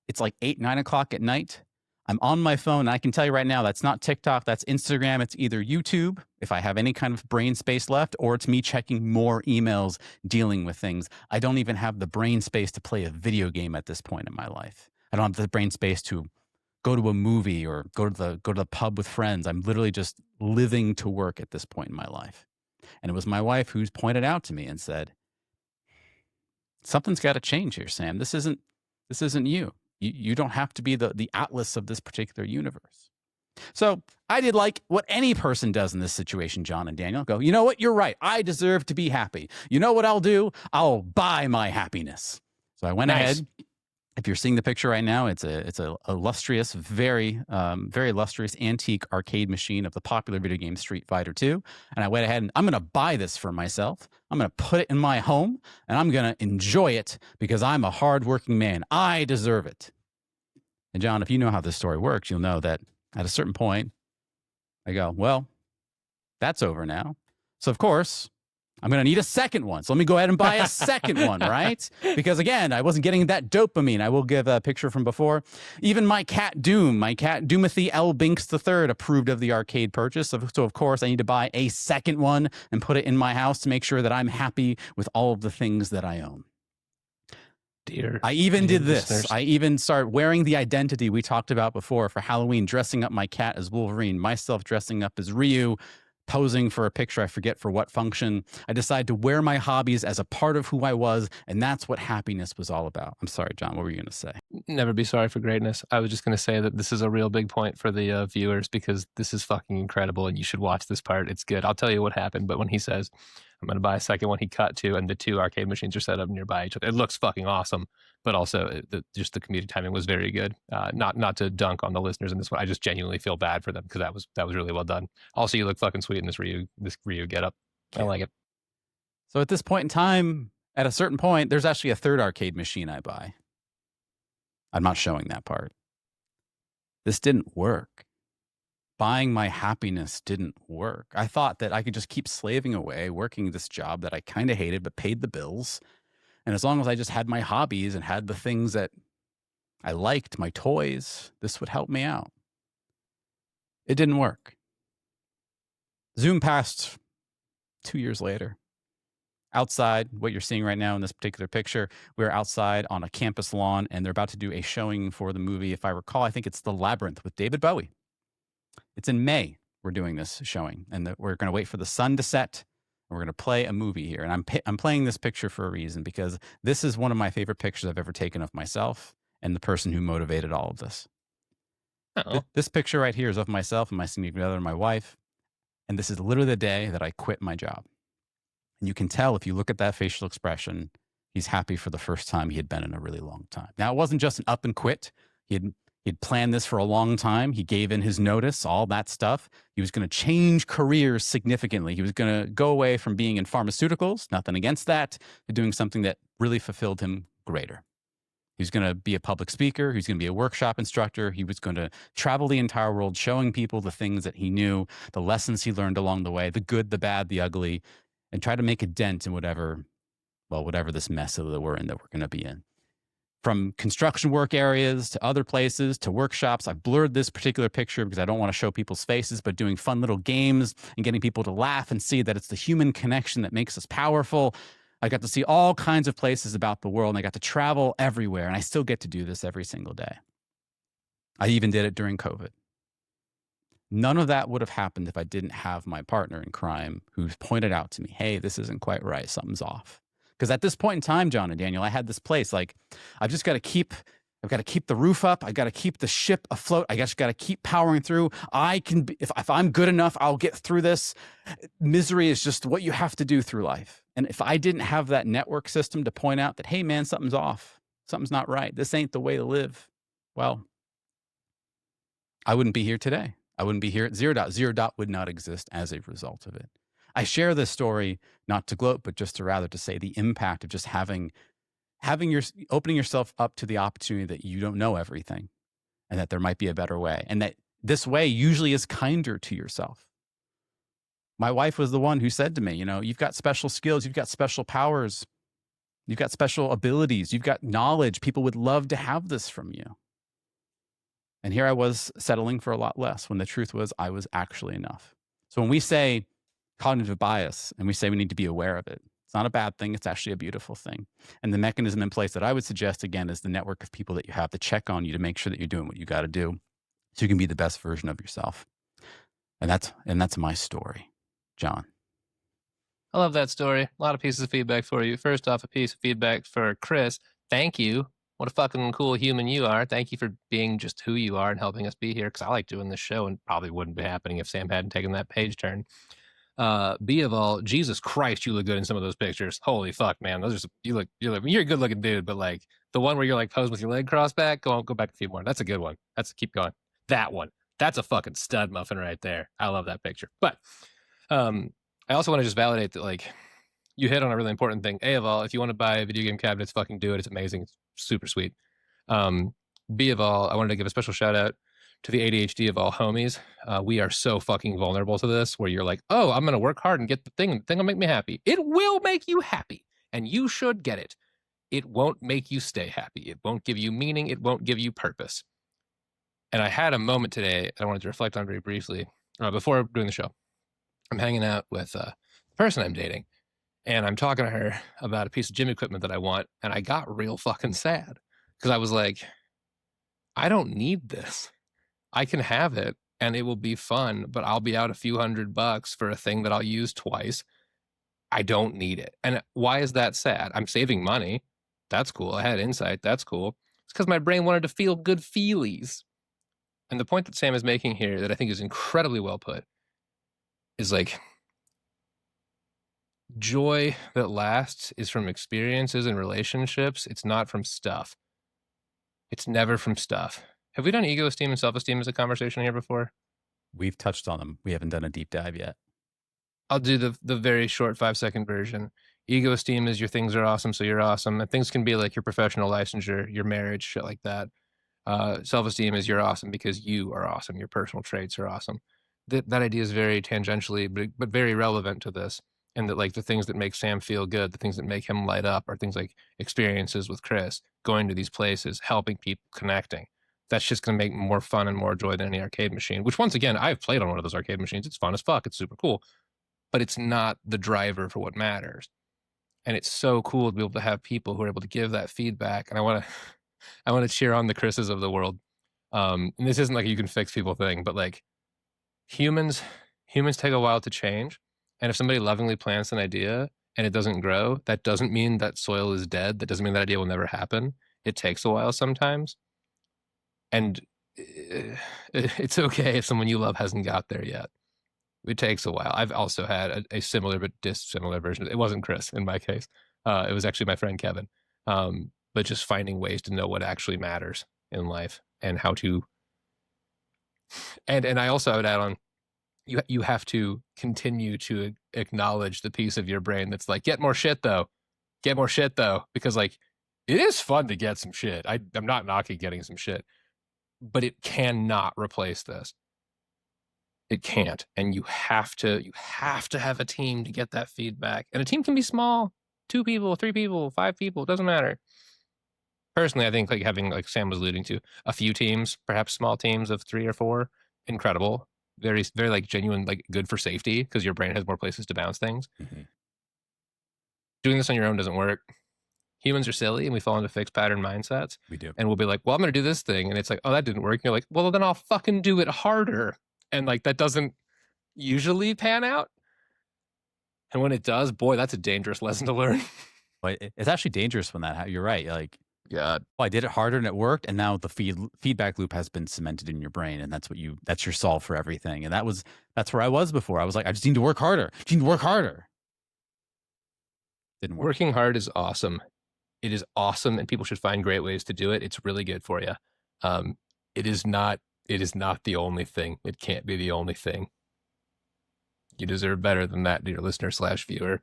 It's like 8, 9 o'clock at night. I'm on my phone. And I can tell you right now, that's not TikTok. That's Instagram. It's either YouTube, if I have any kind of brain space left, or it's me checking more emails, dealing with things. I don't even have the brain space to play a video game at this point in my life. I don't have the brain space to go to a movie or go to the pub with friends. I'm literally just living to work at this point in my life. And it was my wife who's pointed out to me and said, something's got to change here, Sam. This isn't you. You don't have to be the atlas of this particular universe. So I did like what any person does in this situation, John and Daniel. Go, you know what? You're right. I deserve to be happy. You know what I'll do? I'll buy my happiness. So I went ahead. If you're seeing the picture right now, it's a illustrious, very illustrious antique arcade machine of the popular video game Street Fighter 2. And I went ahead and I'm going to buy this for myself. I'm going to put it in my home and I'm going to enjoy it because I'm a hardworking man. I deserve it. And John, if you know how this story works, you'll know that at a certain point, I go, well, that's over now. So of course, I'm going to need a second one. So let me go ahead and buy a second one, right? Because again, I wasn't getting that dopamine. I will give a picture from before. Even my cat Doomathy L. Binks III approved of the arcade purchase. So of course, I need to buy a second one and put it in my house to make sure that I'm happy with all of the things that I own. Dear. I even dear did this. listeners. I even started wearing the identity we talked about before for Halloween, dressing up my cat as Wolverine, myself dressing up as Ryu, posing for a picture, I forget for what function. I decided to wear my hobbies as a part of who I was, and that's what happiness was all about. I'm sorry, John, what were you going to say? Never be sorry for greatness. I was just going to say that this is a real big point for the viewers because this is fucking incredible and you should watch this part. It's good. I'll tell you what happened, but when he says, I'm going to buy a second one, he cut to, and the two arcade machines are set up nearby each other. It looks fucking awesome, but also just the comedic timing was very good. Not to dunk on the listeners in this one. I just genuinely feel bad for them because that was really well done. Also, you look fucking sweet in this Ryu get up. I like it. So at this point in time, at a certain point, there's actually a third arcade machine I buy. I'm not showing that part. This didn't work. Buying my happiness didn't work. I thought that I could just keep slaving away, working this job that I kind of hated, but paid the bills. And as long as I just had my hobbies and had the things that I liked, my toys, this would help me out. It didn't work. Zoom passed 2 years later. Outside, what you're seeing right now in this particular picture, we're outside on a campus lawn, and they're about to do a showing for the movie. If I recall, I think it's The Labyrinth with David Bowie. It's in May we're doing this showing, and we're going to wait for the sun to set, and we're going to play a movie here. And I'm playing this picture for a reason, because this is one of my favorite pictures I've ever taken of myself and the person who motivated all of this. This picture right here is of myself and my significant other and my wife, and this is literally the day that I quit my job. And you can tell if you look at that facial expression, he's happy for the first time he had been in a really long time. Now, it wasn't just an up and quit. He'd planned this for a long time. He gave in his notice, all that stuff. He was going to change careers significantly. He was going to go away from being in pharmaceuticals, nothing against that, to doing something that really fulfilled him greater. He was going to be a public speaker. He was going to be a workshop instructor. He was going to travel the entire world, showing people the things that he knew, the lessons he learned along the way, the good, the bad, the ugly, and try to make a dent in whatever this mess that we're in, that we're going to be in. From construction work areas to other places to workshops. I've blurred this particular picture because I don't want to show people's faces, but doing fun little games and getting people to laugh and see that it's the human connection that makes us powerful. I got to see all kinds of places about the world, and I got to travel everywhere, and I still get to do this every single day. I even did it during COVID. None of that would have happened if I didn't have my partner in crime who pointed out to me, hey, this isn't quite right. Something's off. Because at this point in time, John and Daniel, I had this place like, I've got to keep the roof up. I got to keep the ship afloat. I just got to keep powering through. I can be, if I'm good enough, I'll get through this. Misery is just what you have to do through life. And if I didn't have that network system to point out that, hey man, something's off. Something's not right. This ain't the way to live. Well, I wouldn't be here today. I wouldn't be here at Zero Dot. Zero Dot would not exist as a result of it. I share this story not to gloat, but just to rather to say the impact of just opening yourself up to the opportunity that you don't know everything, and that there might be a better way, and that this way usually is kinder to yourself. My wife was the one who said to me, you've got special skills, you've got special powers, you've got special abilities, you've got knowledge. People would love to have this from you. And here I was settling for a lot less when the truth was I was actually enough. So when we say cognitive bias and we say we need to be aware of it, it's not a bad thing. It's actually a beautiful thing. And the mechanism in place that I would suggest, again, is the network of people that you have to check on you to make sure that you're doing what you got to do so you can be the best version of yourself. And that's my story, John. I love that story. A lot of pieces of feedback for you. First off, a piece of feedback for Chris. Thank you. What a fucking cool human you are. Thank you for being just who you are and helping us be here, because I like doing this show and probably wouldn't be happening if Sam hadn't taken that page turn. B of all, Jesus Christ, you look good in some of those pictures. Holy fuck, man. Those are you're a good looking dude, but like the one where you're like posed with your leg crossed back, go back a few more. That's a good one. Keep going. That one. That's a fucking stud muffin right there. I love that picture. But I also want to just validate that, like, you hit on a really important thing. A of all, if you want to buy video game cabinets, fucking do it. It's amazing. It's super sweet. B of all, I wanted to give a special shout out to the ADHD of all homies. We are so fucking vulnerable to this, where you're like, oh, I'm going to work hard and get the thing will make me happy. It will make you happy, and you should get it. It won't make you stay happy. It won't give you meaning. It won't give you purpose. And I had a moment today I wanted to reflect on very briefly before doing the show. I'm hanging out with a person I'm dating, And I'm talking to her about a piece of gym equipment that I want, and I got real fucking sad because I was like, I don't need this. I can have it and it will be fun, but I'll be out a few $100 for a thing that I'll use twice. I don't need it. And why is that sad? I'm saving money. That's cool. I had insight. That's cool. It's because my brain wanted to feel good feelies. And the point that Sam is making here that I think is incredibly well put is like, joy that lasts is from experiences and relationships. It's not from stuff. It's never from stuff. Have we done ego esteem and self-esteem as a conversation here before? We've touched on them. We haven't done a deep dive yet. I'll do the very short 5-second version. Ego esteem is your things are awesome, so you're awesome. And things can be like your professional licensure, your marriage, shit like that. Self-esteem is you're awesome because you are awesome. Your personal traits are awesome. That idea is very tangentially, but very relevant to this. And that like the things that make Sam feel good, the things that make him light up are things like experiences with Chris, going to these places, helping people, connecting. That's just going to make more fun and more joy than any arcade machine, which once again, I've played on one of those arcade machines. It's fun as fuck. It's super cool, but it's not the driver for what matters. And it's so cool to be able to have people who are able to give that feedback. And I want to cheer on the Chris's of the world. And this isn't like a you can fix people thing, but like humans take a while to change. And if somebody lovingly plants an idea and it doesn't grow, that doesn't mean that soil is dead. That doesn't mean that idea will never happen. It takes a while sometimes. And it's okay if someone you love hasn't got there yet. It takes a while. I've also had a similar but dissimilar version. It wasn't Chris in my case. It was actually my friend Kevin. But just finding ways to know what actually matters in life and how to. And I also would add on, you have to continue to acknowledge the piece of your brain that's like, get more shit though, because like it is fun to get some shit. I'm not knocking getting some shit, but it cannot replace this. It can't. And you have to have a team to get that feedback. And a team can be small, 2 people, 3 people, 5 people, it doesn't matter. Personally, I think like having, like Sam was alluding to, a few teams, perhaps small teams of 3 or 4, incredible. Very, very like genuine, like good for safety because your brain has more places to bounce things. Mm-hmm. Doing this on your own doesn't work. Humans are silly and we fall into fixed pattern mindsets. We do. And we'll be like, well, I'm going to do this thing. And it's like, oh, that didn't work. And you're like, well, then I'll fucking do it harder. And like, that doesn't usually pan out. And when it does, boy, that's a dangerous lesson to learn. But it's actually dangerous when that, you're right. Like, yeah, well, I did it harder and it worked. And now the feedback loop has been cemented in your brain. And that's your solve for everything. And that's where I was before. I was like, I just need to work harder. Didn't work. Working hard is awesome. It is awesome. And people should find great ways to do it. It's really good for you. It is not the only thing. It can't be the only thing. You deserve better than that, dear listener/viewer.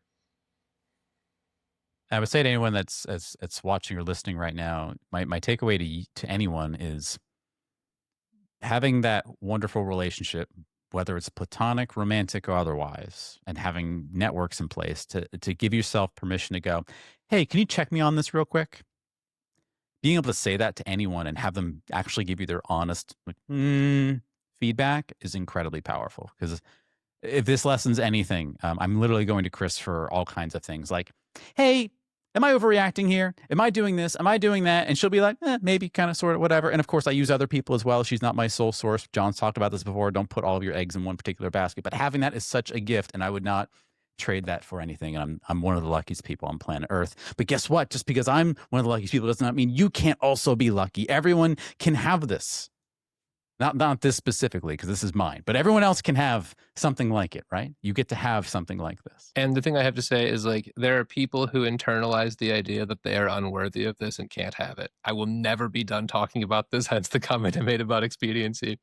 I would say to anyone that's watching or listening right now, my takeaway to anyone is having that wonderful relationship, whether it's platonic, romantic, or otherwise, and having networks in place to give yourself permission to go, hey, can you check me on this real quick? Being able to say that to anyone and have them actually give you their honest feedback is incredibly powerful. Because if this lessons anything, I'm literally going to Chris for all kinds of things like, hey, am I overreacting here? Am I doing this? Am I doing that? And she'll be like, maybe, kind of, sort of, whatever. And of course, I use other people as well. She's not my sole source. John's talked about this before. Don't put all of your eggs in one particular basket. But having that is such a gift, and I would not trade that for anything. And I'm one of the luckiest people on planet Earth. But guess what? Just because I'm one of the luckiest people does not mean you can't also be lucky. Everyone can have this. Not this specifically, because this is mine, but everyone else can have something like it, right? You get to have something like this. And the thing I have to say is, like, there are people who internalize the idea that they are unworthy of this and can't have it. I will never be done talking about this, hence the comment I made about expediency.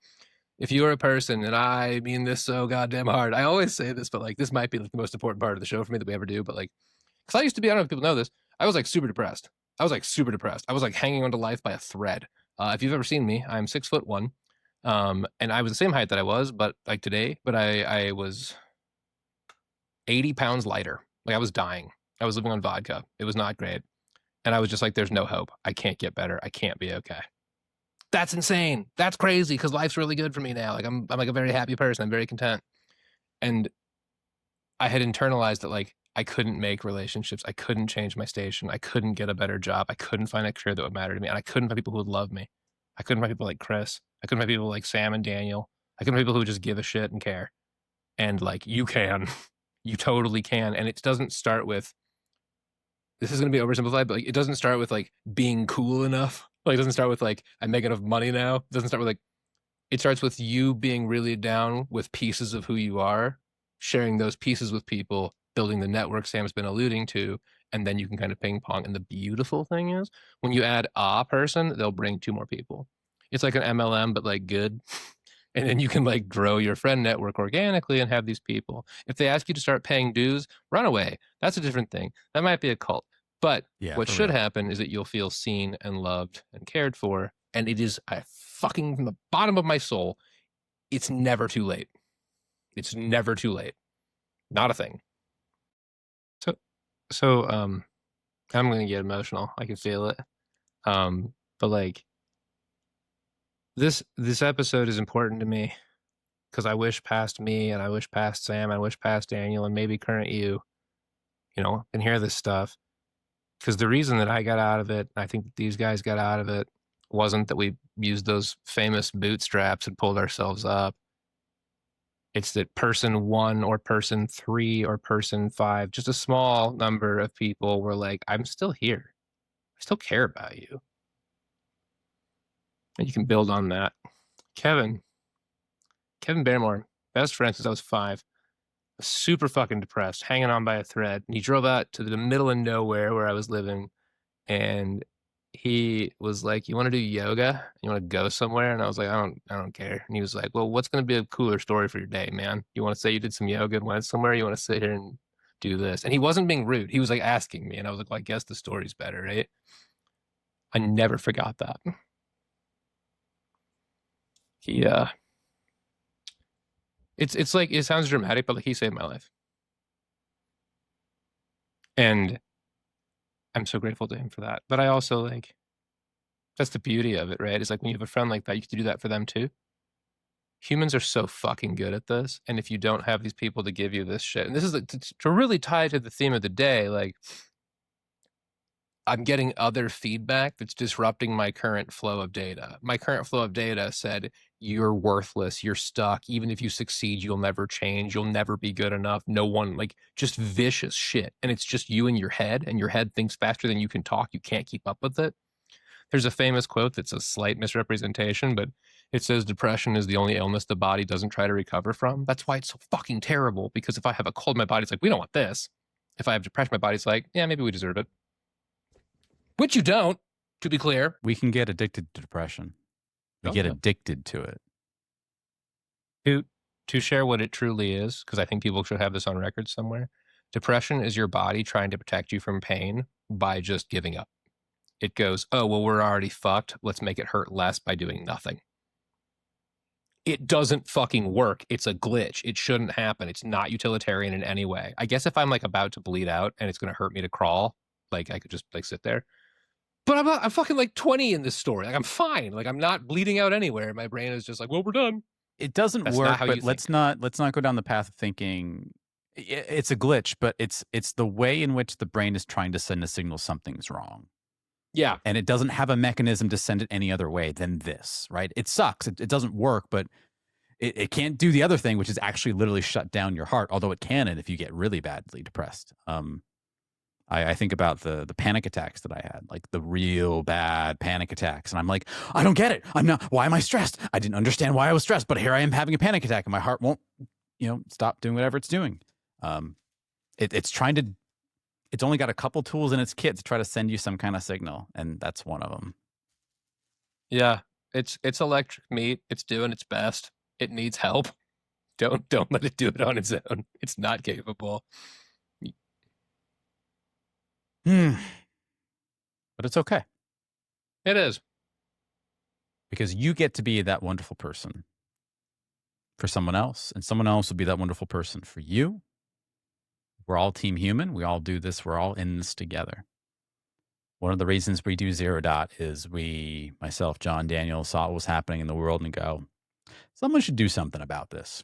If you are a person, and I mean this so goddamn hard, I always say this, but like, this might be like the most important part of the show for me that we ever do, but like, because I used to be, I don't know if people know this, I was like super depressed. I was like hanging onto life by a thread. If you've ever seen me, I'm 6'1". And I was the same height that I was, but like today, but I was 80 pounds lighter. Like I was dying. I was living on vodka. It was not great. And I was just like, there's no hope. I can't get better. I can't be okay. That's insane. That's crazy. Cause life's really good for me now. Like I'm like a very happy person. I'm very content. And I had internalized that like, I couldn't make relationships. I couldn't change my station. I couldn't get a better job. I couldn't find a career that would matter to me. And I couldn't find people who would love me. I couldn't find people like Chris. I couldn't find people like Sam and Daniel. I couldn't find people who would just give a shit and care. And like, you can. You totally can. And it doesn't start with, this is going to be oversimplified, but like, it doesn't start with like being cool enough. Like, it doesn't start with like, I make enough money now. It doesn't start with like, it starts with you being really down with pieces of who you are, sharing those pieces with people, building the network Sam's been alluding to, and then you can kind of ping pong. And the beautiful thing is, when you add a person, they'll bring 2 more people. It's like an MLM, but like good. And then you can like grow your friend network organically and have these people. If they ask you to start paying dues, run away. That's a different thing. That might be a cult. But what should happen is that you'll feel seen and loved and cared for. And it is, I fucking, from the bottom of my soul, it's never too late. It's never too late. Not a thing. So I'm going to get emotional. I can feel it. But like, this episode is important to me because I wish past me, and I wish past Sam, and I wish past Daniel, and maybe current you know, can hear this stuff. Because the reason that I got out of it, I think that these guys got out of it, wasn't that we used those famous bootstraps and pulled ourselves up. It's that person 1 or person 3 or person 5, just a small number of people were like, I'm still here. I still care about you. And you can build on that. Kevin Barrymore, best friend since I was 5, super fucking depressed, hanging on by a thread. And he drove out to the middle of nowhere where I was living. And he was like, you want to do yoga? You want to go somewhere? And I was like, I don't care. And he was like, well, what's going to be a cooler story for your day, man? You want to say you did some yoga and went somewhere? You want to sit here and do this? And he wasn't being rude. He was like asking me. And I was like, well, I guess the story's better, right? I never forgot that. It's like, it sounds dramatic, but like, he saved my life. And I'm so grateful to him for that. But I also like, that's the beauty of it, right? It's like when you have a friend like that, you get to do that for them too. Humans are so fucking good at this. And if you don't have these people to give you this shit, and this is to really tie to the theme of the day, like, I'm getting other feedback that's disrupting my current flow of data. My current flow of data said, you're worthless, you're stuck. Even if you succeed, you'll never change. You'll never be good enough. No one, like, just vicious shit. And it's just you in your head, and your head thinks faster than you can talk. You can't keep up with it. There's a famous quote that's a slight misrepresentation, but it says depression is the only illness the body doesn't try to recover from. That's why it's so fucking terrible, because if I have a cold, my body's like, we don't want this. If I have depression, my body's like, yeah, maybe we deserve it. Which you don't, to be clear. We can get addicted to depression. We get addicted to it. To share what it truly is, because I think people should have this on record somewhere. Depression is your body trying to protect you from pain by just giving up. It goes, oh, well, we're already fucked. Let's make it hurt less by doing nothing. It doesn't fucking work. It's a glitch. It shouldn't happen. It's not utilitarian in any way. I guess if I'm like about to bleed out and it's going to hurt me to crawl, like I could just like sit there. But I'm fucking like 20 in this story. Like, I'm fine. Like, I'm not bleeding out anywhere. My brain is just like, well, we're done. It doesn't work, but let's not go down the path of thinking it's a glitch, but it's the way in which the brain is trying to send a signal something's wrong. Yeah. And it doesn't have a mechanism to send it any other way than this, right? It sucks. It doesn't work, but it can't do the other thing, which is actually literally shut down your heart, although it can if you get really badly depressed. I think about the panic attacks that I had, like the real bad panic attacks. And I'm like, I don't get it. Why am I stressed? I didn't understand why I was stressed, but here I am having a panic attack and my heart won't, stop doing whatever it's doing. It's only got a couple tools in its kit to try to send you some kind of signal. And that's one of them. Yeah. It's electric meat. It's doing its best. It needs help. Don't let it do it on its own. It's not capable. But it's okay. It is. Because you get to be that wonderful person for someone else, and someone else will be that wonderful person for you. We're all team human. We all do this. We're all in this together. One of the reasons we do Zero Dot is myself, John, Daniel, saw what was happening in the world and go, someone should do something about this.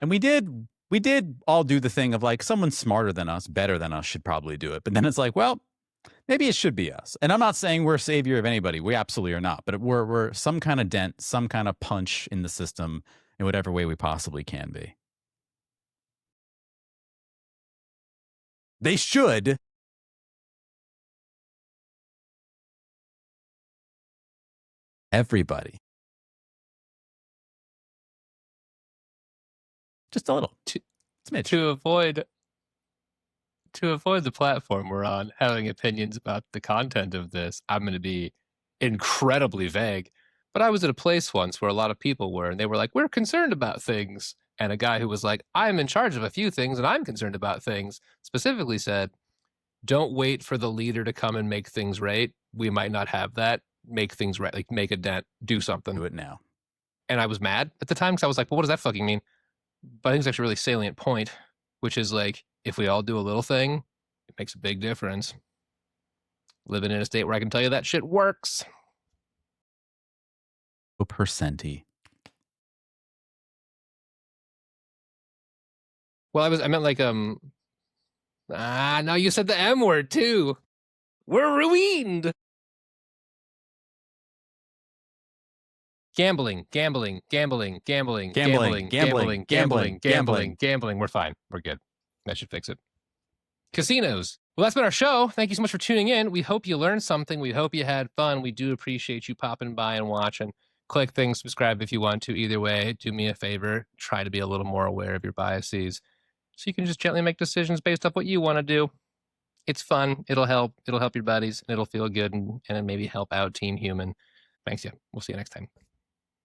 And we did we did all do the thing of like someone smarter than us, better than us should probably do it. But then it's like, well, maybe it should be us. And I'm not saying we're a savior of anybody. We absolutely are not. But we're some kind of dent, some kind of punch in the system in whatever way we possibly can be. They should. Everybody. Just a little. To avoid the platform we're on having opinions about the content of this, I'm going to be incredibly vague. But I was at a place once where a lot of people were, and they were like, we're concerned about things. And a guy who was like, I'm in charge of a few things and I'm concerned about things, specifically said, don't wait for the leader to come and make things right. We might not have that. Make things right, like make a dent, do something. Do it now. And I was mad at the time because I was like, well, what does that fucking mean? But I think it's actually a really salient point, which is like, if we all do a little thing, it makes a big difference. Living in a state where I can tell you that shit works. %. Well, I meant like, no, you said the M word too. We're ruined. Gambling. We're fine. We're good. That should fix it. Casinos. Well, that's been our show. Thank you so much for tuning in. We hope you learned something. We hope you had fun. We do appreciate you popping by and watching. Click things, subscribe if you want to. Either way, do me a favor. Try to be a little more aware of your biases so you can just gently make decisions based off what you want to do. It's fun. It'll help. It'll help your buddies. And it'll feel good and maybe help out Team Human. Thanks, yeah. We'll see you next time.